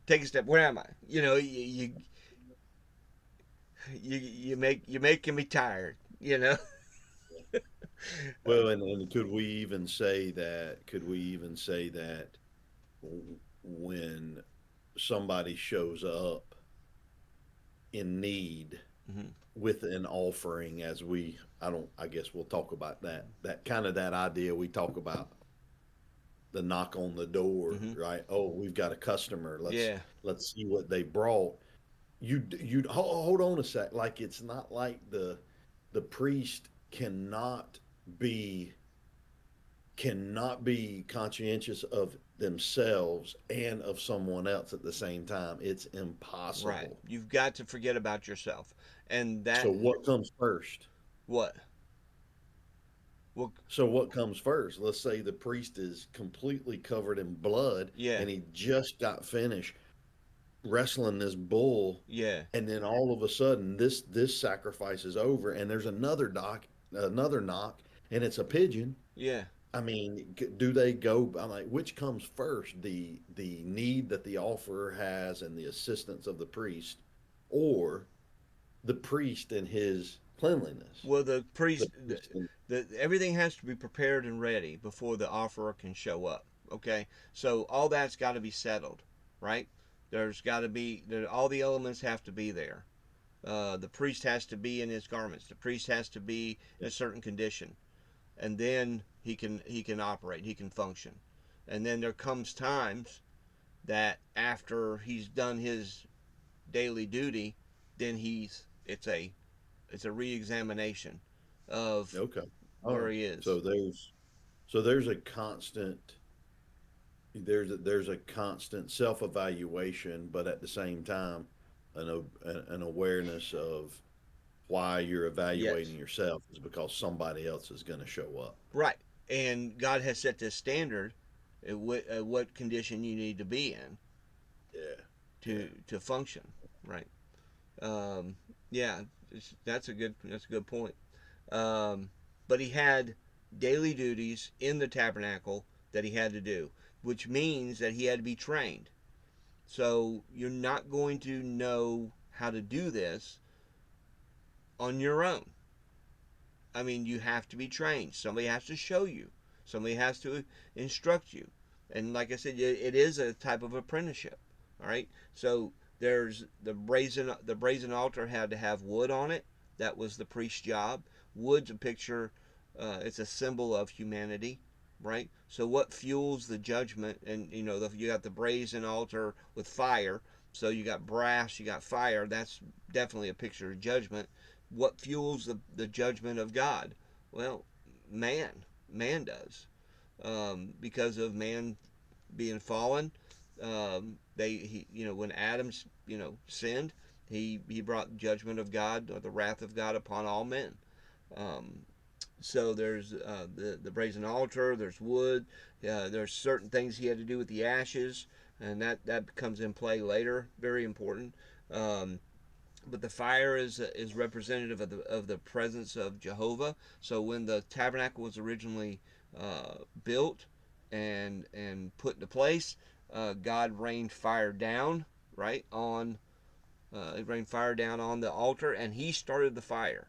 Take a step. Where am I? You're making me tired. Well, and could we even say that? Could we even say that when somebody shows up in need Mhm. with an offering, as we, I don't, I guess we'll talk about that. That kind of that idea we talk about the knock on the door, Mhm. right? Oh, we've got a customer. Yeah. Let's see what they brought. You hold on a sec. Like it's not like the priest be cannot be conscientious of themselves and of someone else at the same time. It's Right. impossible. You've got to forget about yourself, and that So what comes first? what? Well, So what comes first? Let's say the priest is completely covered in blood yeah. and he just got finished wrestling this bull, Yeah. and then all of a sudden this sacrifice is over and there's another knock, and it's a pigeon. Yeah. I mean, do they go? I'm like, which comes first, the need that the offerer has and the assistance of the priest, or the priest and his cleanliness? Well, the The priest, priest and, everything has to be prepared and ready before the offerer can show up. Okay, so all that's got to be settled, right? There's got to be all the elements have to be there. The priest has to be in his garments. The priest has to be in a certain condition, and then he can operate. He can function, and then there comes times that after he's done his daily duty, then it's a re-examination of okay, all where right. he is. So there's a constant there's a constant self evaluation, but at the same time, an awareness of why you're Yes, evaluating yourself is because somebody else is going to show up. right. And God has set this standard at what condition you need to be in Yeah, yeah. to function, right? Um, yeah, that's a good point. Um, but he had daily duties in the tabernacle that he had to do, which means that he had to be trained. So you're not going to know how to do this on your own. I mean, you have to be trained. Somebody has to show you. Somebody has to instruct you. And like I said, it is a type of apprenticeship. All right. So there's the brazen altar had to have wood on it. That was the priest's job. Wood's a picture. It's a symbol of humanity, right? So what fuels the judgment? And you got the brazen altar with fire. So you got brass, you got fire. That's definitely a picture of judgment. What fuels the judgment of God? Well, man does, because of man being fallen. When Adam's sinned, he brought judgment of God or the wrath of God upon all men. Um, so there's the brazen altar. There's wood. There's certain things he had to do with the ashes, and that comes in play later. Very important. Um, but the fire is representative of the presence of Jehovah. So when the tabernacle was originally built and put into place, God rained fire down, right, on it rained fire down on the altar, and He started the fire,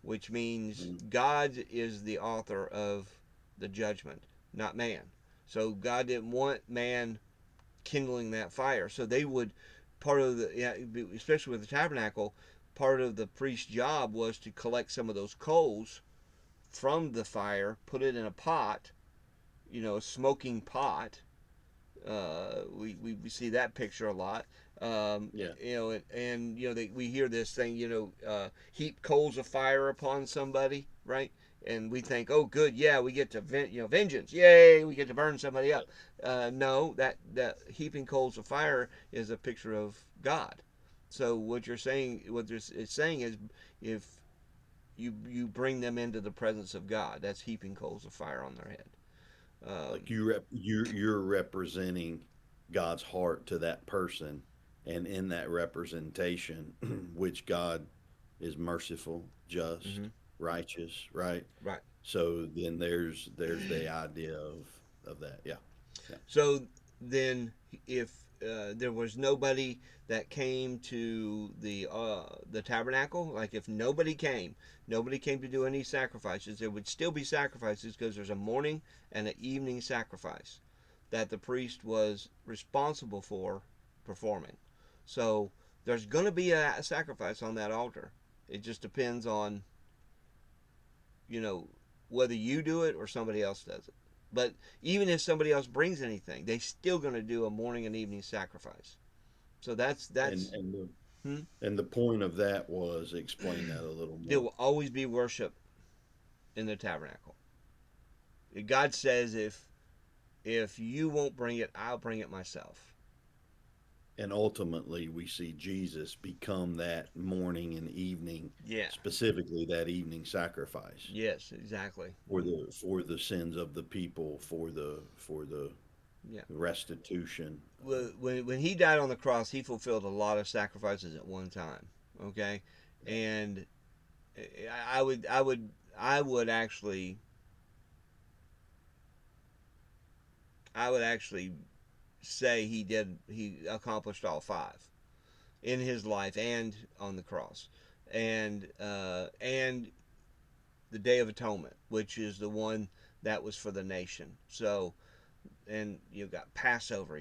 which means Mm. God is the author of the judgment, not man. So God didn't want man kindling that fire. So they would, part of the, yeah, especially with the tabernacle, part of the priest's job was to collect some of those coals from the fire, put it in a pot, a smoking pot. We see that picture a lot. Yeah. We hear this thing, heap coals of fire upon somebody, right? And we think, oh, good, yeah, we get to, vengeance, yay, we get to burn somebody up. No, that heaping coals of fire is a picture of God. So it's saying is, if you bring them into the presence of God, that's heaping coals of fire on their head. Like Um, you're representing God's heart to that person, and in that representation, which God is merciful, just, mhm, righteous, right? right. So then there's the idea of that. Yeah. Yeah. So then, if there was nobody that came to the tabernacle, like if nobody came to do any sacrifices, there would still be sacrifices because there's a morning and an evening sacrifice that the priest was responsible for performing. So there's going to be a sacrifice on that altar. It just depends on you know, whether you do it or somebody else does it. But even if somebody else brings anything, they still going to do a morning and evening sacrifice. So And that's and the hmm? and the point of that was explain that a little There more. will always be worship in the tabernacle. God says if you won't bring it, I'll bring it myself. And ultimately, we see Jesus become that morning and evening, Yeah. specifically that evening sacrifice Yes, exactly. for the sins of the people, for the Yeah. restitution. When he died on the cross, he fulfilled a lot of sacrifices at one time. Okay, and I would I would I would actually I would actually say he accomplished all five in his life and on the cross, and the Day of Atonement, which is the one that was for the nation. So and you got Passover,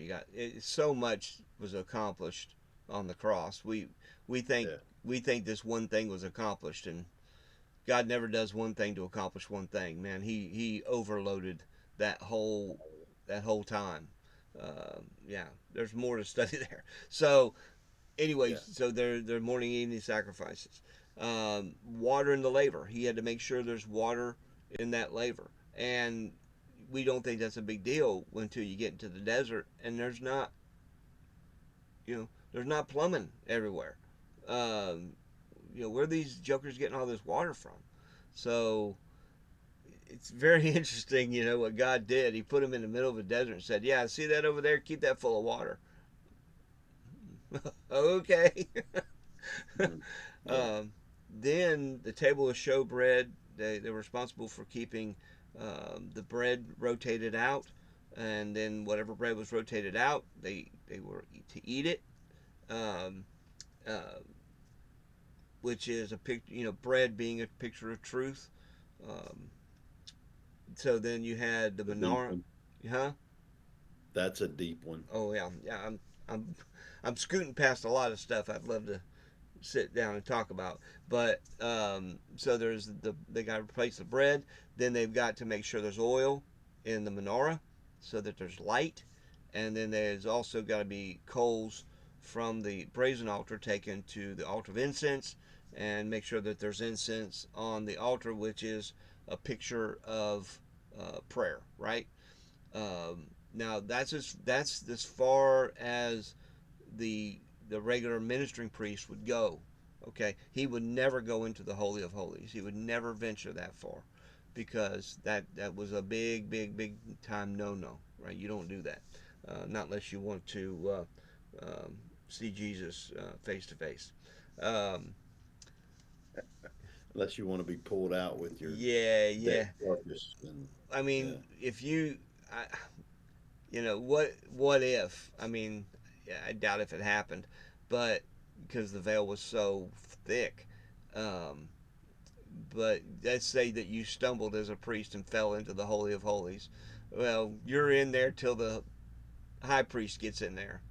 so much was accomplished on the cross. We think Yeah. we think this one thing was accomplished, and God never does one thing to accomplish one thing. Man, he overloaded that whole that whole time. Yeah, there's more to study there. So, Yeah. anyways, so they're morning evening sacrifices. Water in the laver. He had to make sure there's water in that laver, and we don't think that's a big deal until you get into the desert and there's not plumbing everywhere. Um, where are these jokers getting all this water from? So it's very interesting, what God did. He put them in the middle of a desert and said, "Yeah, see that over there? Keep that full of water." Okay. Mhm. Yeah. um, then the table of showbread. They were responsible for keeping the bread rotated out, and then whatever bread was rotated out, they were to eat it. Um, uh, which is a picture, bread being a picture of truth. Um, so then you had the The deep menorah, one. huh? That's a deep one. Oh yeah, yeah. I'm I'm scooting past a lot of stuff I'd love to sit down and talk about. But so they got to replace the bread. Then they've got to make sure there's oil in the menorah so that there's light, and then there's also got to be coals from the brazen altar taken to the altar of incense, and make sure that there's incense on the altar, which is a picture of prayer, right? Now that's as far as the the regular ministering priest would go. Okay, he would never go into the holy of holies. He would never venture that far, because that was a big time no. Right? You don't do that, not unless you want to see Jesus face to face. Um, unless you want to be pulled out with your Yeah, dead yeah. carcass. And I yeah, mean, if you, I, what if? I mean, yeah, I doubt if it happened, but because the veil was so thick. Um, but let's say that you stumbled as a priest and fell into the holy of holies. Well, you're in there till the high priest gets in there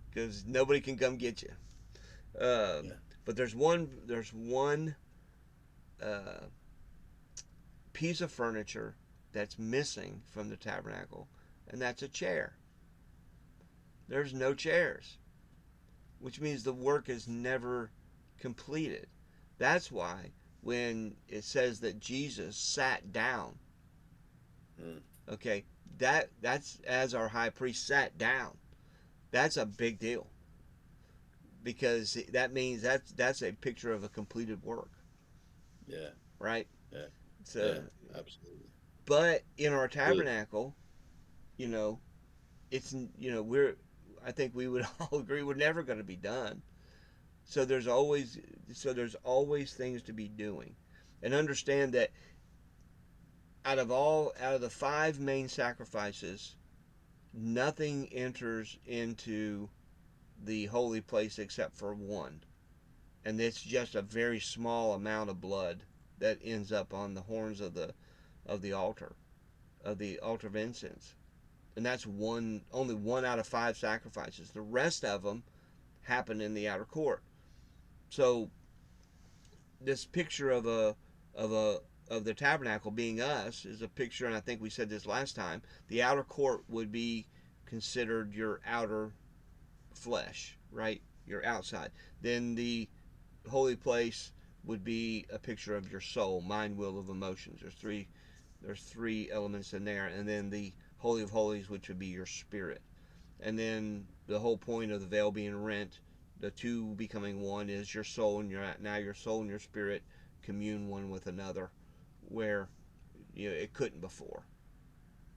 because nobody can come get you. Um, yeah, but there's one uh, piece of furniture that's missing from the tabernacle, and that's a chair. There's no chairs, which means the work is never completed. That's why when it says that Jesus sat down, mm, okay, that's as our high priest sat down. That's a big deal because that means that's a picture of a completed work, yeah, right? yeah, So, yeah, absolutely. but in our The tabernacle, you know, it's we're I think we would all agree we're never going to be done. So there's always things to be doing, and understand that out of the five main sacrifices, nothing enters into the holy place except for one, and it's just a very small amount of blood that ends up on the horns of the altar of incense, and that's only one out of five sacrifices. The rest of them happen in the outer court. So this picture of a of the tabernacle being us is a picture, and I think we said this last time. The outer court would be considered your outer flesh, right? Your outside. Then the holy place would be a picture of your soul, mind, will, of emotions. There's three elements in there, and then the holy of holies, which would be your spirit. And then the whole point of the veil being rent, the two becoming one, is your soul and your soul and your spirit commune one with another, where it couldn't before.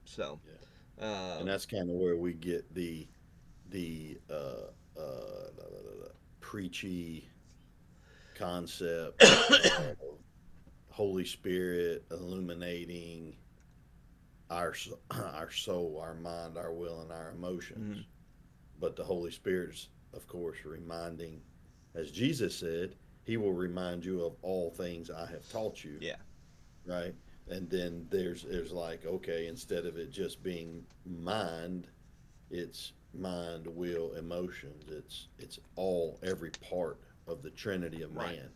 So, yeah, and um, that's kind of where we get the preachy concept of Holy Spirit illuminating our soul, our mind, our will, and our mhm, emotions. But the Holy Spirit's, of course, reminding, as Jesus said, He will remind you of all things I have taught you, yeah, right? And then there's like, okay, instead of it just being mind, it's mind, will, emotions. It's all every part of the Trinity of right, man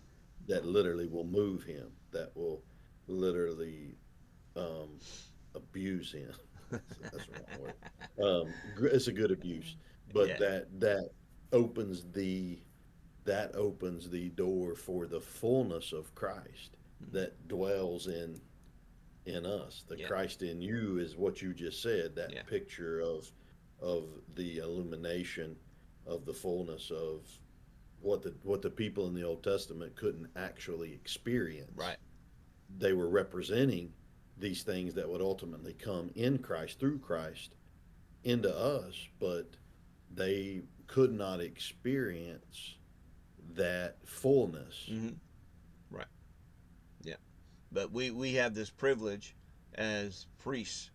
that literally will move him, that will literally um, abuse him. That's the wrong word. It's a good abuse, but yeah, that opens the that opens the door for the fullness of Christ mhm, that dwells in us. The yeah, Christ in you is what you just said. yeah, That picture of the illumination of the fullness of what the people in the Old Testament couldn't actually experience. right, They were representing these things that would ultimately come in Christ through Christ into us, but they could not experience that fullness. hmm right, yeah. But we have this privilege as priests,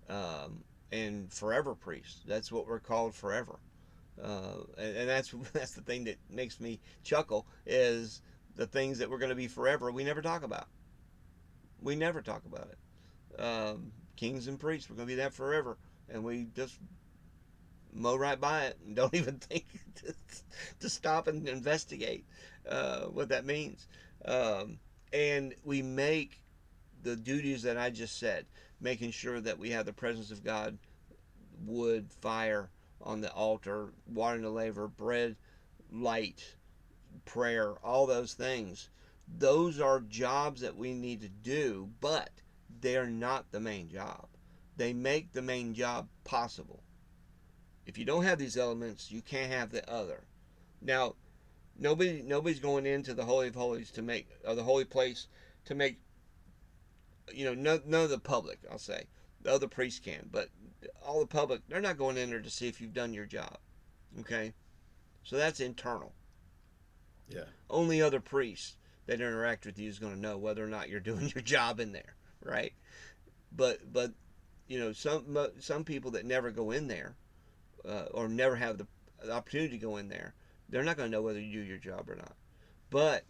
um, and forever priests. That's what we're called forever. And that's that's the thing that makes me chuckle is the things that we're going to be forever. We never talk about. We never talk about it. Kings and priests, we're going to be that forever, and we just mow right by it and don't even think to, to stop and investigate what that means. Um, and we make the duties that I just said, making sure that we have the presence of God, wood, fire on the altar, water in the laver, bread, light, prayer, all those things. Those are jobs that we need to do, but they're not the main job. They make the main job possible. If you don't have these elements, you can't have the other. Now, nobody's going into the holy of holies to make, or the holy place to make, none of the public, I'll say. The other priests can, but all the public, they're not going in there to see if you've done your job. Okay? So that's internal. Yeah, Only other priests. that interact with you is going to know whether or not you're doing your job in there, right? But some people that never go in there, or never have the opportunity to go in there, they're not going to know whether you do your job or not. But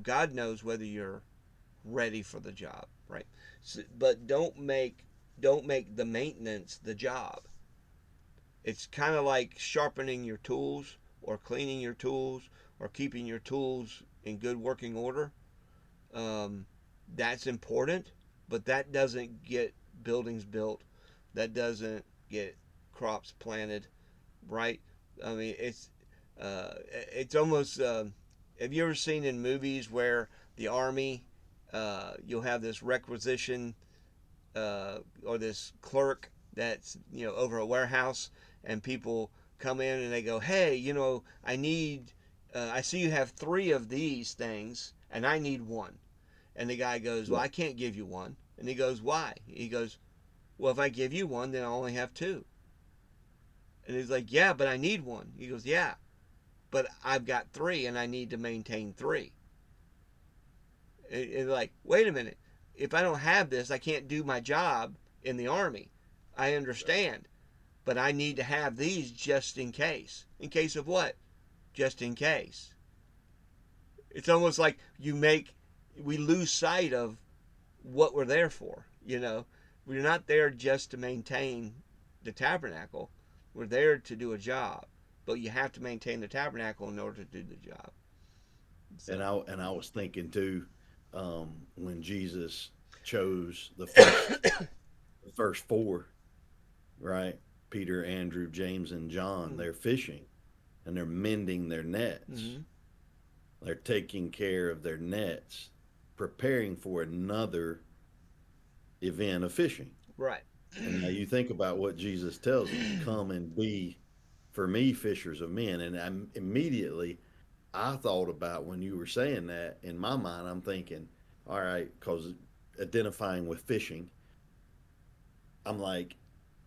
God knows whether you're ready for the job, right? So, but don't make the maintenance the job. It's kind of like sharpening your tools, or cleaning your tools, or keeping your tools in good working order. Um, that's important, but that doesn't get buildings built. That doesn't get crops planted, right? I mean, it's almost. Have you ever seen in movies where the army, you'll have this requisition, or this clerk that's over a warehouse, and people come in and they go, hey, I see you have three of these things, and I need one. And the guy goes, well, Right. I can't give you one. And he goes, why? He goes, well, if I give you one, then I only have two. And he's like, yeah, but I need one. He goes, yeah, but I've got three, and I need to maintain three. And like, wait a minute. If I don't have this, I can't do my job in the army. I understand. But I need to have these just in case. In case of what? Just in case. It's almost like we lose sight of what we're there for. We're not there just to maintain the tabernacle. We're there to do a job, but you have to maintain the tabernacle in order to do the job. And So, I was thinking too, when Jesus chose the first four, right? Peter, Andrew, James, and John. They're fishing and they're mending their nets. mm-hmm. They're taking care of their nets, preparing for another event of fishing. Right. And now you think about what Jesus tells them: come and be for me fishers of men. And immediately I thought about, when you were saying that, in my mind, I'm thinking, all right, because identifying with fishing, I'm like,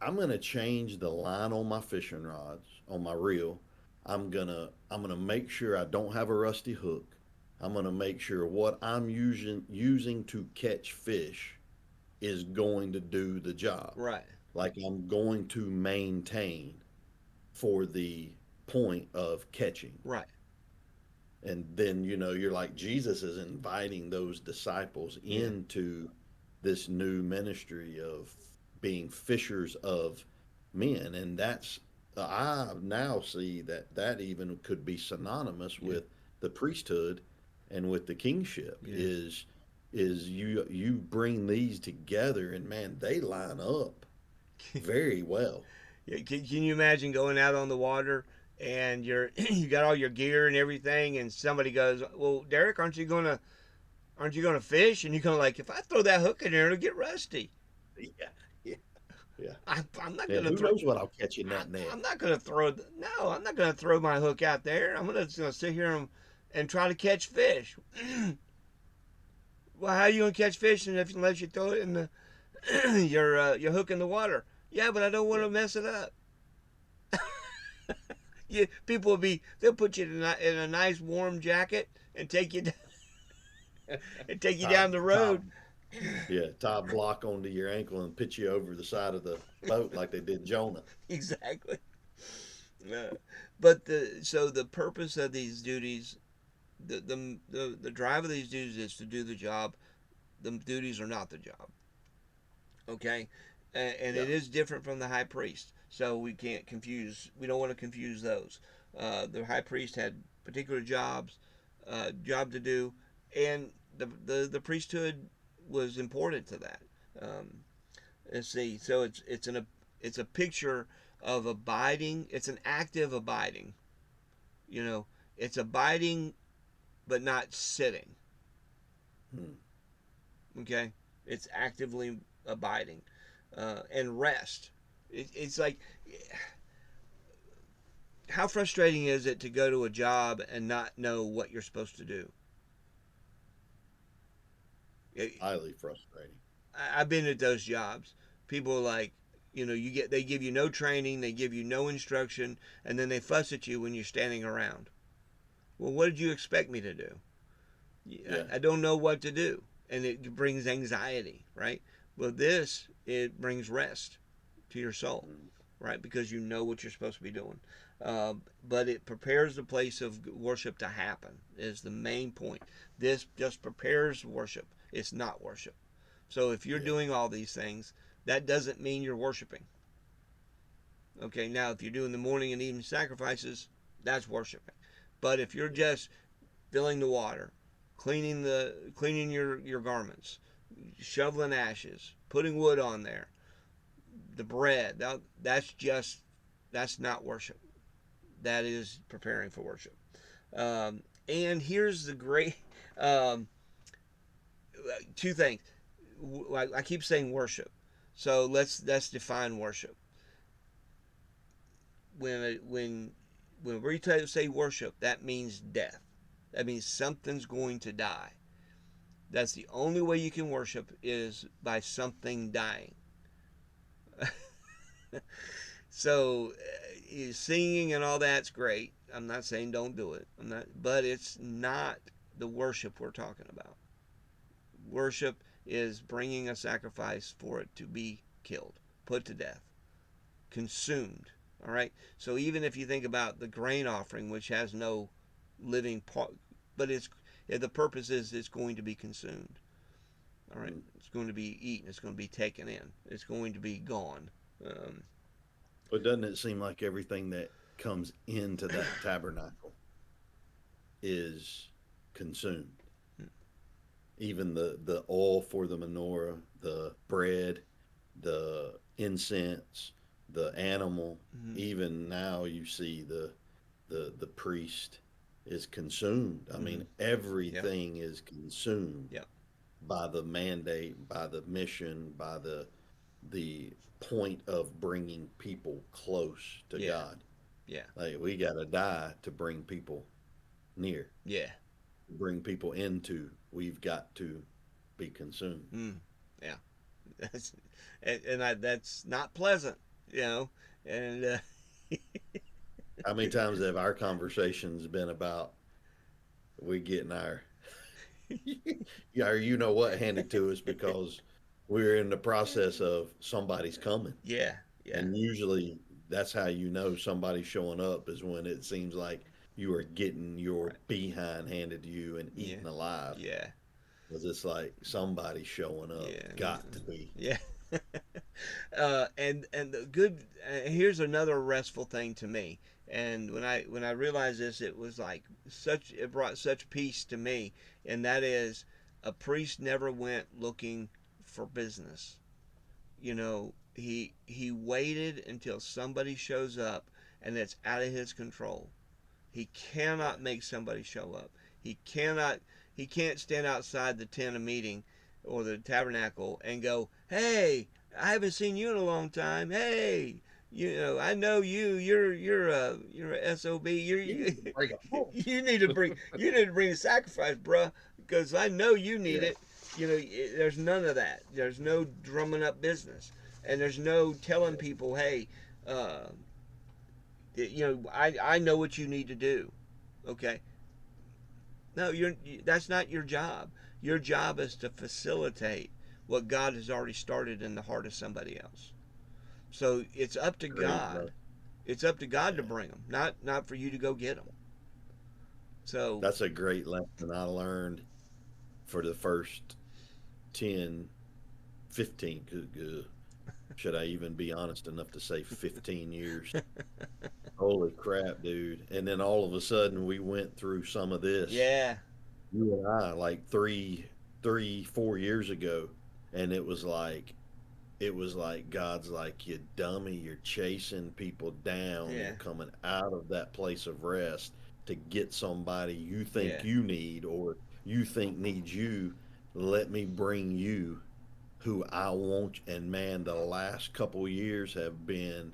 I'm gonna change the line on my fishing rods, on my reel. I'm gonna make sure I don't have a rusty hook. I'm gonna make sure what I'm using to catch fish is going to do the job. Right. Like, I'm going to maintain for the point of catching. Right. And then, you're like, Jesus is inviting those disciples Yeah. into this new ministry of being fishers of men. And that's, I now see that that even could be synonymous Yeah. with the priesthood and with the kingship. Yeah. Is you bring these together, and man, they line up very well. Yeah, can you imagine going out on the water, and you got all your gear and everything, and somebody goes, well, Derek, aren't you gonna fish? And you're going, like, if I throw that hook in there, it'll get rusty. Yeah, yeah, yeah. I'm not And gonna who throw. knows what I'll catch in I, that net? I'm not gonna throw. No, I'm not gonna throw my hook out there. I'm gonna sit here and try to catch fish. Well, how are you gonna catch fish unless you throw it in your hook in the water? Yeah, but I don't want Yeah. to mess it up. People they'll put you in a nice warm jacket and take you Top, down the top, road. yeah, top block onto your ankle and pitch you over the side of the boat like they did Jonah. Exactly. Uh, but the purpose of these duties, the drive of these duties is to do the job. The duties are not the job. Okay, and Yeah, it is different from the high priest. So we can't confuse. We don't want to confuse those. The high priest had particular job to do, and the priesthood was important to that. Um, let's see. So it's a picture of abiding. It's an active abiding. You know, it's abiding but not sitting. hmm. Okay, it's actively abiding, and rest. It's like, how frustrating is it to go to a job and not know what you're supposed to do? Highly frustrating. I've been at those jobs. People are like, they give you no training, they give you no instruction, and then they fuss at you when you're standing around. Well, what did you expect me to do? Yeah. I don't know what to do, and it brings anxiety, right? Well, this it brings rest to your soul, Mm. right? Because you know what you're supposed to be doing. But it prepares the place of worship to happen. Is the main point. This just prepares worship. It's not worship. So if you're Yeah. doing all these things, that doesn't mean you're worshiping. Okay, now if you're doing the morning and evening sacrifices, that's worshiping. But if you're Yeah. just filling the water, cleaning your garments, shoveling ashes, putting wood on there, the bread, that's not worship. That is preparing for worship. And here's the great um, two things. I keep saying worship, so let's define worship. When we say worship, that means death. That means something's going to die. That's the only way you can worship is by something dying. So singing and all that's great. I'm not saying don't do it. I'm not, but it's not the worship we're talking about. Worship is bringing a sacrifice for it to be killed, put to death, consumed. All right. So even if you think about the grain offering, which has no living part, but the purpose is it's going to be consumed. All right. Mm. It's going to be eaten. It's going to be taken in. It's going to be gone. Um, But doesn't it seem like everything that comes into that tabernacle is consumed? Even the oil for the menorah, the bread, the incense, the animal. mm-hmm. Even now, you see the priest is consumed. I Mm-hmm. mean, Yep. everything is consumed Yep. by the mandate, by the mission, by the point of bringing people close to Yeah. God. Yeah. Like we got to die to bring people near, Yeah. bring people into. We've got to be consumed. Mm. Yeah. That's that's not pleasant, you know. And How many times have our conversations been about we getting our yeah, or you know what handed to us because we're in the process of somebody's coming. yeah. Yeah. And usually that's how you know somebody's showing up is when it seems like you are getting your Right. behind handed to you and Yeah. eaten alive. Yeah. Because it's like somebody's showing up. Yeah. Got to be. Yeah. And the good here's another restful thing to me. And when I realized this, it was like such it brought such peace to me. And that is, a priest never went looking for business. He waited until somebody shows up, and it's out of his control. He Yeah. cannot make somebody show up. He can't stand outside the tent of meeting or the tabernacle and go, "Hey, I haven't seen you in a long time. Hey, I know you. You're a sob. You need to break a hole. You need to bring a sacrifice, bruh, because I know you need Yeah. it. There's none of that. There's no drumming up business, and there's no telling Yeah. people, hey, uh, I know what you need to do. Okay, no, that's not your job. Your job is to facilitate what God has already started in the heart of somebody else. So it's up to Great, bro. God. It's up to God to Yeah. bring them, not for you to go get them. So That's a great lesson I learned for the first 10, 15. Should I even be honest enough to say 15 years? Holy crap, dude. And then all of a sudden we went through some of this, yeah, you and I, like 4 years ago. And it was like God's like, you dummy, you're chasing people down. yeah, You're coming out of that place of rest to get somebody you yeah, think you need or you think needs you. Let me bring you who I want. And man, the last couple years have been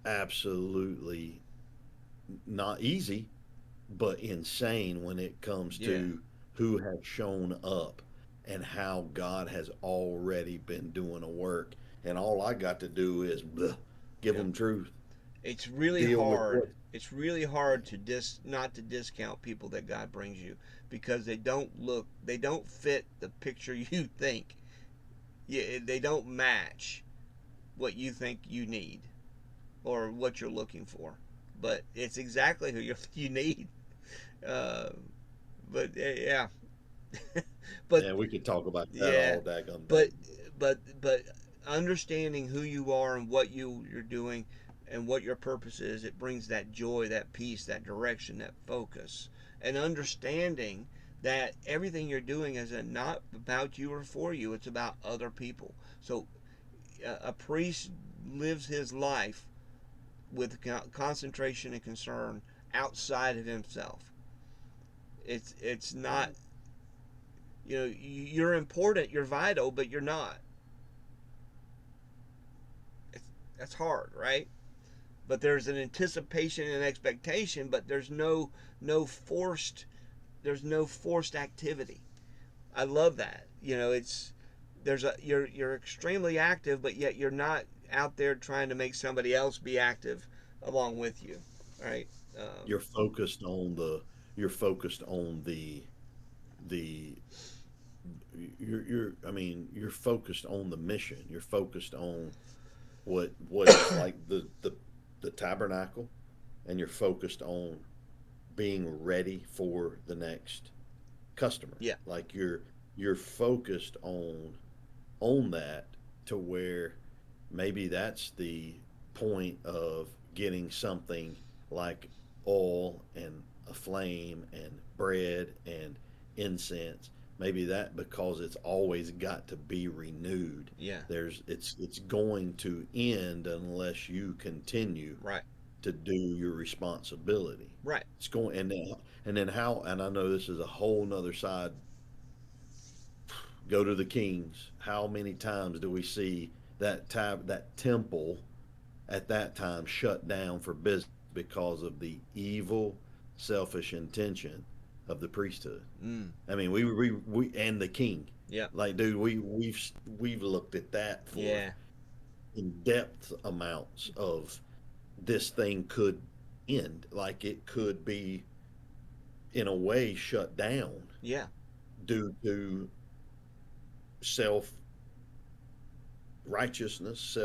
absolutely not easy, but insane when it comes yeah, to who has shown up and how God has already been doing a work. And all I got to do is bleh, give yeah. them truth, It's really deal with hard. It's really hard to not to discount people that God brings you, because they don't fit the picture you think. Yeah, they don't match what you think you need or what you're looking for, but it's exactly who you need. Uh, but yeah, but Yeah, we could talk about that yeah, all daggone but day. but understanding who you are and what you're doing and what your purpose is, it brings that joy, that peace, that direction, that focus, and understanding that everything you're doing is not about you or for you. It's about other people. So a priest lives his life with concentration and concern outside of himself. It's not, Mm. you're important, you're vital, but you're not. It's, that's hard, right? But there's an anticipation and expectation, but no forced there's no forced activity. I love that. It's there's a you're extremely active, but yet you're not out there trying to make somebody else be active along with you, right? You're focused on the I mean, you're focused on the mission. You're focused on what is like the tabernacle, and you're focused on being ready for the next customer. Yeah, Like you're focused on that, to where maybe that's the point of getting something like oil and a flame and bread and incense. Maybe that, because it's always got to be renewed. yeah, It's going to end unless you continue right, to do your responsibility. right. It's going, and then how, and I know this is a whole nother side. Go to the Kings. How many times do we see that temple at that time shut down for business because of the evil, selfish intention of the priesthood? Mm, I mean, we and the king. yeah, Like, dude, we've looked at that for yeah, in depth amounts of this thing could end. Like, it could be in a way shut down yeah, due to self righteousness,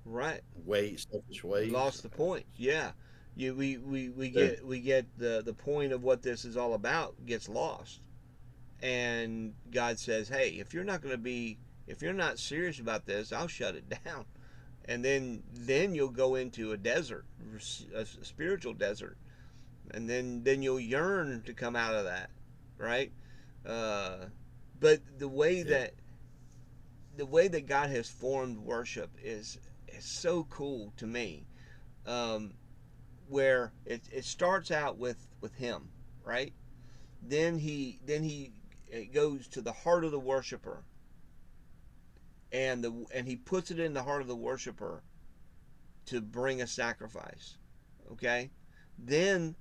right. selfish You ways. lost the point. Yeah, Yeah. we get the point of what this is all about gets lost, and God says, "Hey, if you're not serious about this, I'll shut it down." And then you'll go into a desert, a spiritual desert, and then you'll yearn to come out of that, right? Uh, but Yeah. the way that God has formed worship is so cool to me. Um, where it starts out with Him, right? Then he it goes to the heart of the worshiper, and he puts it in the heart of the worshiper to bring a sacrifice. Okay, then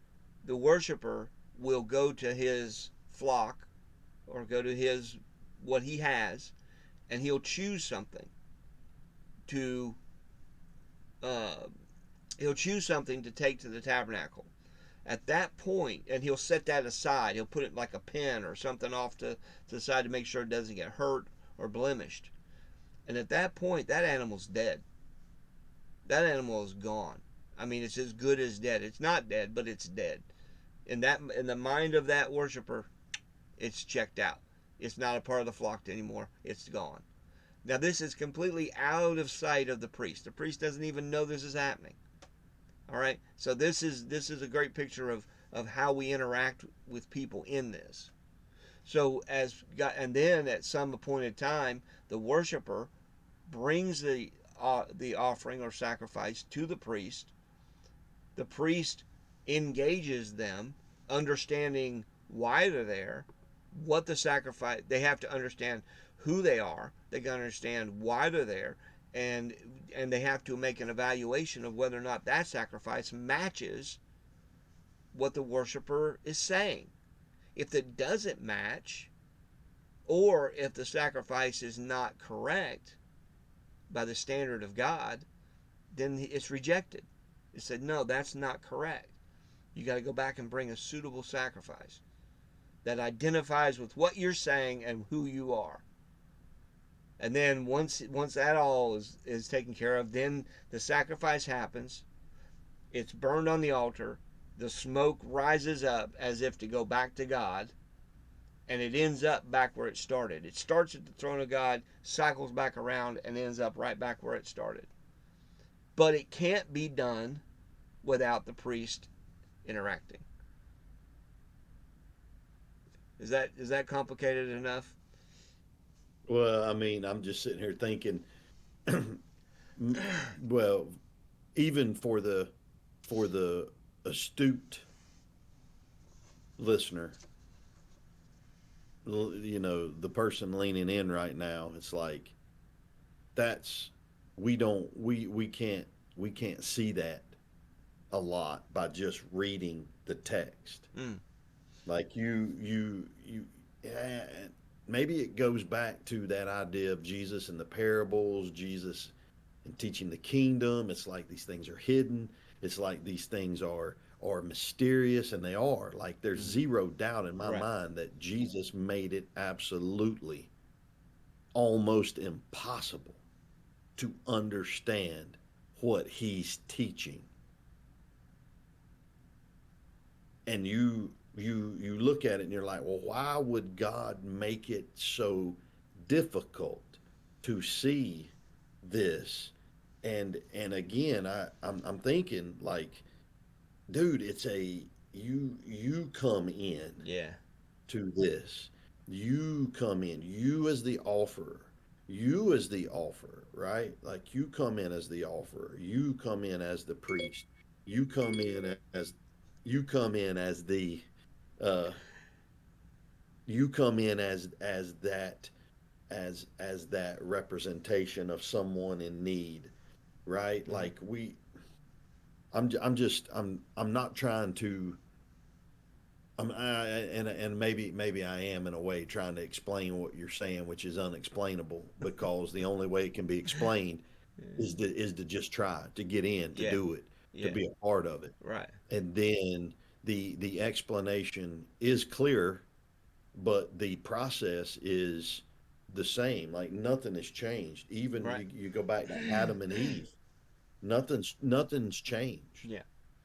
the worshiper will go to his flock or go to his what he has, and he'll choose something to uh, he'll choose something to take to the tabernacle. At that point, and he'll set that aside. He'll put it like a pin or something off to the side to make sure it doesn't get hurt or blemished. And at that point, that animal's dead. That animal is gone. I mean, it's as good as dead. It's not dead, but it's dead. In the mind of that worshiper, it's checked out. It's not a part of the flock anymore. It's gone. Now this is completely out of sight of the priest. The priest doesn't even know this is happening. All right. So this is a great picture of how we interact with people in this. So as God, and then at some appointed time, the worshiper brings the offering or sacrifice to the priest. The priest engages them, understanding why they're there, what the sacrifice. They have to understand who they are. They got to understand why they're there, and and they have to make an evaluation of whether or not that sacrifice matches what the worshiper is saying. If it doesn't match, or if the sacrifice is not correct by the standard of God, then it's rejected. It said, no, that's not correct. You got to go back and bring a suitable sacrifice that identifies with what you're saying and who you are. And then once that all is taken care of, then the sacrifice happens. It's burned on the altar. The smoke rises up as if to go back to God, and it ends up back where it started. It starts at the throne of God, cycles back around, and ends up right back where it started. But it can't be done without the priest interacting. Is that complicated enough? Well, I mean, I'm just sitting here thinking, well, even for the astute listener, you know, the person leaning in right now, it's like that's we can't see that a lot by just reading the text. Mm, Like you yeah, maybe it goes back to that idea of Jesus and the parables, Jesus and teaching the kingdom. It's like these things are hidden. It's like these things are mysterious, and they are. Like there's mm, zero doubt in my right. mind that Jesus made it absolutely almost impossible to understand what he's teaching. And you look at it and you're like, well, why would God make it so difficult to see this? And again, I'm thinking like, dude, it's a you come in Yeah. to this. You come in, you as the offerer, you as the offerer, right? Like you come in as the offerer, you come in as the priest, you come in as you come in as the uh you come in as that representation of someone in need, right? Mm-hmm. Like I'm not trying to and maybe I am in a way trying to explain what you're saying, which is unexplainable because the only way it can be explained is to just try to get in, to Yeah. do it, to Yeah. be a part of it, Right. and then the explanation is clear, but the process is the same. Like nothing has changed. Even Right. you go back to Adam and Eve, nothing's changed. Yeah.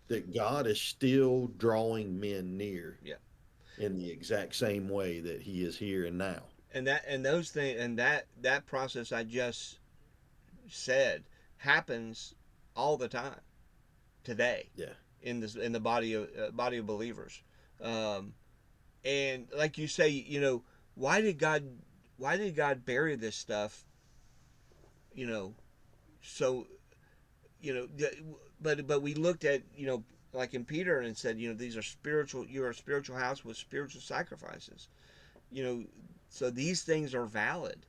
That God is still drawing men near Yeah. in the exact same way that he is here and now. And that process I just said happens all the time today Yeah. in the body of believers. Um, and like you say, why did God why did God bury this stuff? You know, so you know, but we looked at like in Peter and said these are spiritual. You are a spiritual house with spiritual sacrifices. You know, so these things are valid.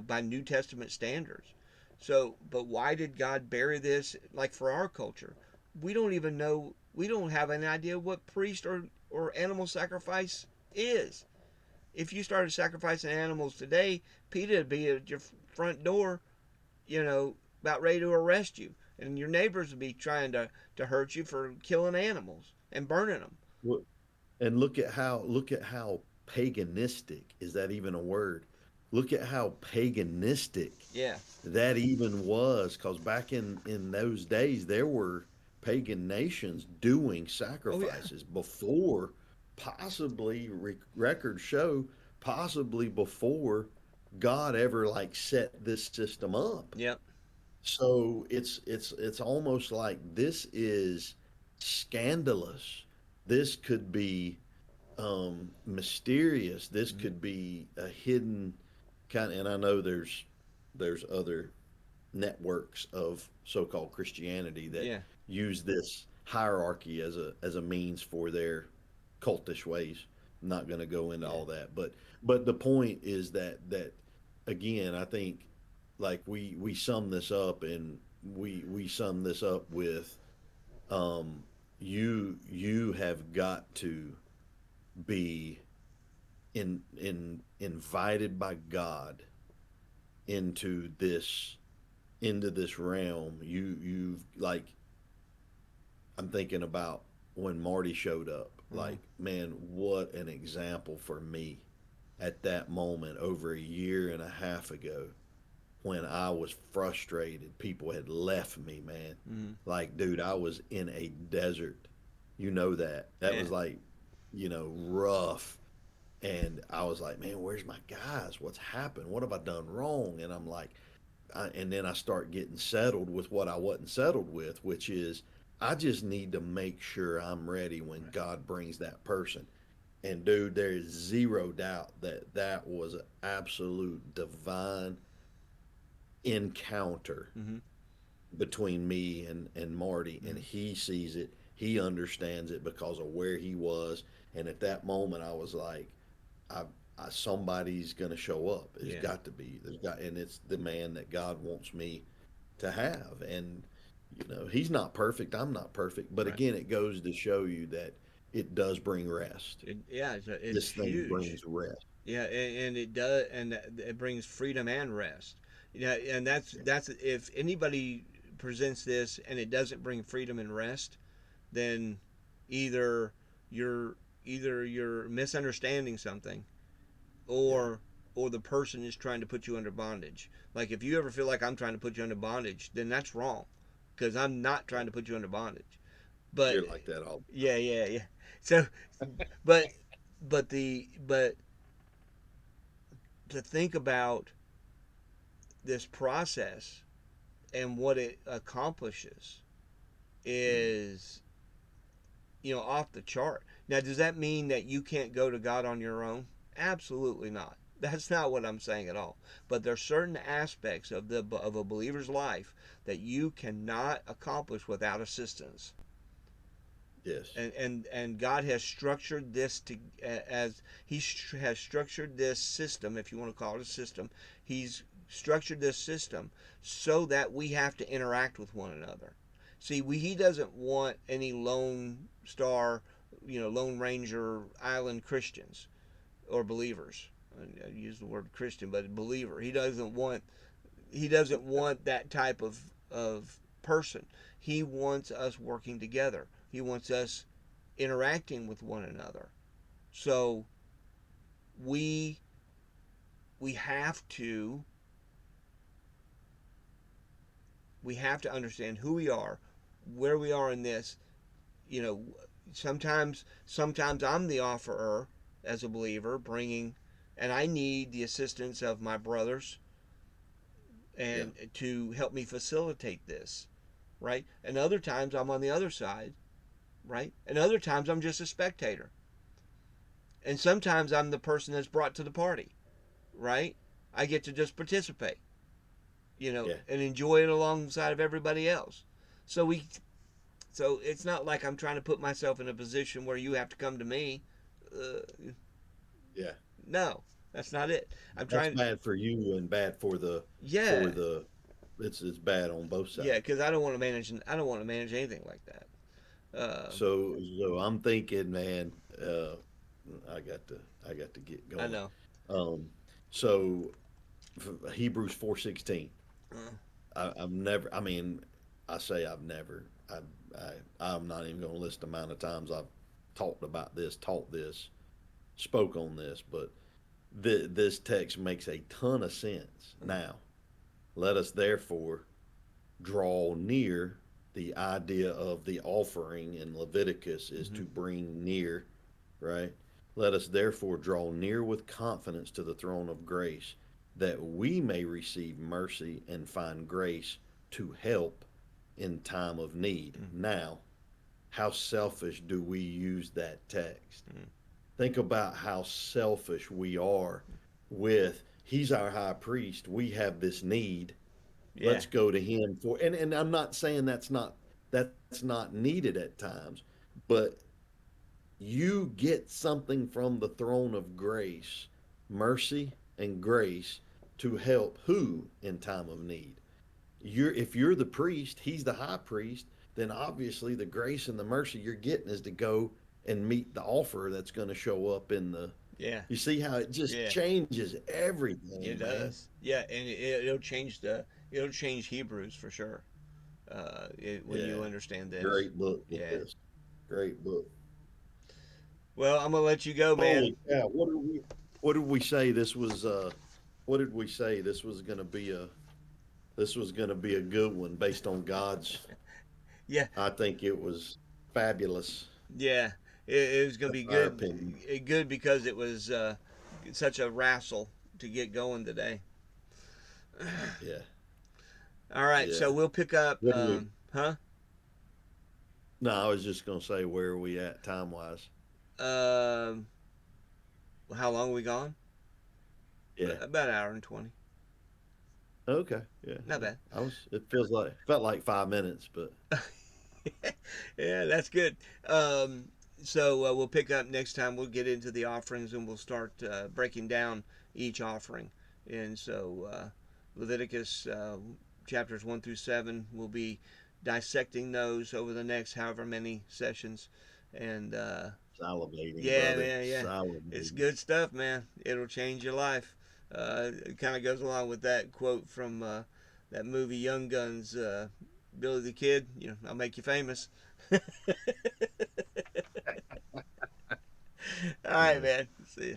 By New Testament standards. So, but why did God bury this? Like for our culture, we don't even know. We don't have any idea what priest or animal sacrifice is. If you started sacrificing animals today, PETA would be at your front door, about ready to arrest you, and your neighbors would be trying to hurt you for killing animals and burning them. Well, and look at how paganistic, is that even a word? Look at how paganistic Yeah. that even was, because back in those days there were pagan nations doing Oh yeah. sacrifices before, possibly records show, possibly before God ever like set this system up. Yep. So it's almost like this is scandalous. This could be mysterious. This Mm-hmm. could be a hidden kind. And I know there's other networks of so-called Christianity that Yeah. use this hierarchy as a means for their cultish ways. I'm not going to go into Yeah. all that, but the point is that again, I think like we sum this up, and we sum this up with um you have got to be invited by God into this realm. You've like, I'm thinking about when Marty showed up. Mm-hmm. Like, man, what an example for me at that moment over a year and a half ago when I was frustrated. People had left me, man. Mm-hmm. Like, dude, I was in a desert. You know that. That Yeah. was like, rough. And I was like, man, where's my guys? What's happened? What have I done wrong? And I'm like, and then I start getting settled with what I wasn't settled with, which is I just need to make sure I'm ready when Right. God brings that person. And dude, there is zero doubt that that was an absolute divine encounter Mm-hmm. between me and Marty, and Mm-hmm. he sees it, he understands it because of where he was, and at that moment I was like, I, somebody's gonna show up. There's Yeah. got to be. There's got, and it's the man that God wants me to have. And he's not perfect. I'm not perfect. But Right. again, it goes to show you that it does bring rest. Yeah. It's This thing huge. brings rest. Yeah, and it does, and it brings freedom and rest. Yeah, and that's if anybody presents this and it doesn't bring freedom and rest, then either you're you're misunderstanding something, Yeah, or the person is trying to put you under bondage. Like if you ever feel like I'm trying to put you under bondage, then that's wrong, because I'm not yeah. trying to put you under bondage. But You're like that all the yeah, yeah, yeah. So, but but to think about this process and what it accomplishes time. is, off the chart. Now, does that mean that you can't go to God on your own? Absolutely not. That's not what I'm saying at all. But there's certain aspects of a believer's life that you cannot accomplish without assistance. Yes. And God has structured this to as has structured this system, if you want to call it a system. He's structured this system so that we have to interact with one another. See, he doesn't want any lone star, lone ranger island Christians or believers. I use the word Christian, but believer. He doesn't want that type of person. He wants us working together. He wants us interacting with one another. So we we have to we have to understand who we are, where we are in this. You know, sometimes I'm the offerer as a believer, bringing, and I need the assistance of my brothers Yeah. and to help me facilitate this, right? And other times I'm on the other side, right? And other times I'm just a spectator. And sometimes I'm the person that's brought to the party, right? I get to just participate, Yeah. and enjoy it alongside of everybody else. So so it's not like I'm trying to put myself in a position where you have to come to me. Uh, Yeah. no, that's not it. I'm That's trying. bad for you and bad Yeah, for the it's bad on both yeah, sides. because I don't want to manage. I don't want to manage anything like that. So I'm thinking, man, I got to I got to get I going. know. Um, so Hebrews 4:16. Uh, I've never. I mean, I say I've never. I'm not even going to list the amount of times I've talked about this, taught this, spoke on this, but this text makes a ton of sense. uh, Now, let us therefore draw near. The idea of the offering in Leviticus is mm-hmm. to bring near, right? Let us therefore draw near with confidence to the throne of grace, that we may receive mercy and find grace to help in time of need. Mm-hmm. Now, how selfish do we use that text? Mm-hmm. Think about how selfish we are with, he's our high priest. We have this need. Yeah, Let's go to him for, and I'm not saying that's not needed at times, but you get something from the throne of grace, mercy and grace to help who in time of need. If you're the priest, he's the high priest, then obviously the grace and the mercy you're getting is to go and meet the offer that's going to show up in the. yeah, You see how it just yeah. changes everything, It man. does. Yeah, and it'll change Hebrews for sure. When you Yeah, understand this. great book with Yeah, this. Great book. Well, I'm gonna let you go, man. Holy cow! What did we say? This was what did we say? This was going to be a good one based on God's. Yeah, I think it was fabulous. yeah. It was gonna That's be our good. opinion. Good because it was such a wrestle to get going today. Yeah, All right, yeah. so we'll pick up. What do we? Huh? No, I was just going to say where are we at time wise? Um, how long are we gone? Yeah. About an hour and 20. Okay. Yeah. Not Yeah. bad. I was. It feels like felt like 5 minutes, but Yeah, that's good. Um, so we'll pick up next time. We'll get into the offerings and we'll start breaking down each offering. And so Leviticus chapters 1 through 7, we'll be dissecting those over the next however many sessions. And salivating, yeah, brother, man, yeah. It's salivating. good stuff, man. It'll change your life. It kind of goes along with that quote from that movie Young Guns. Billy the Kid, I'll make you famous. All right, Yeah. man. See ya.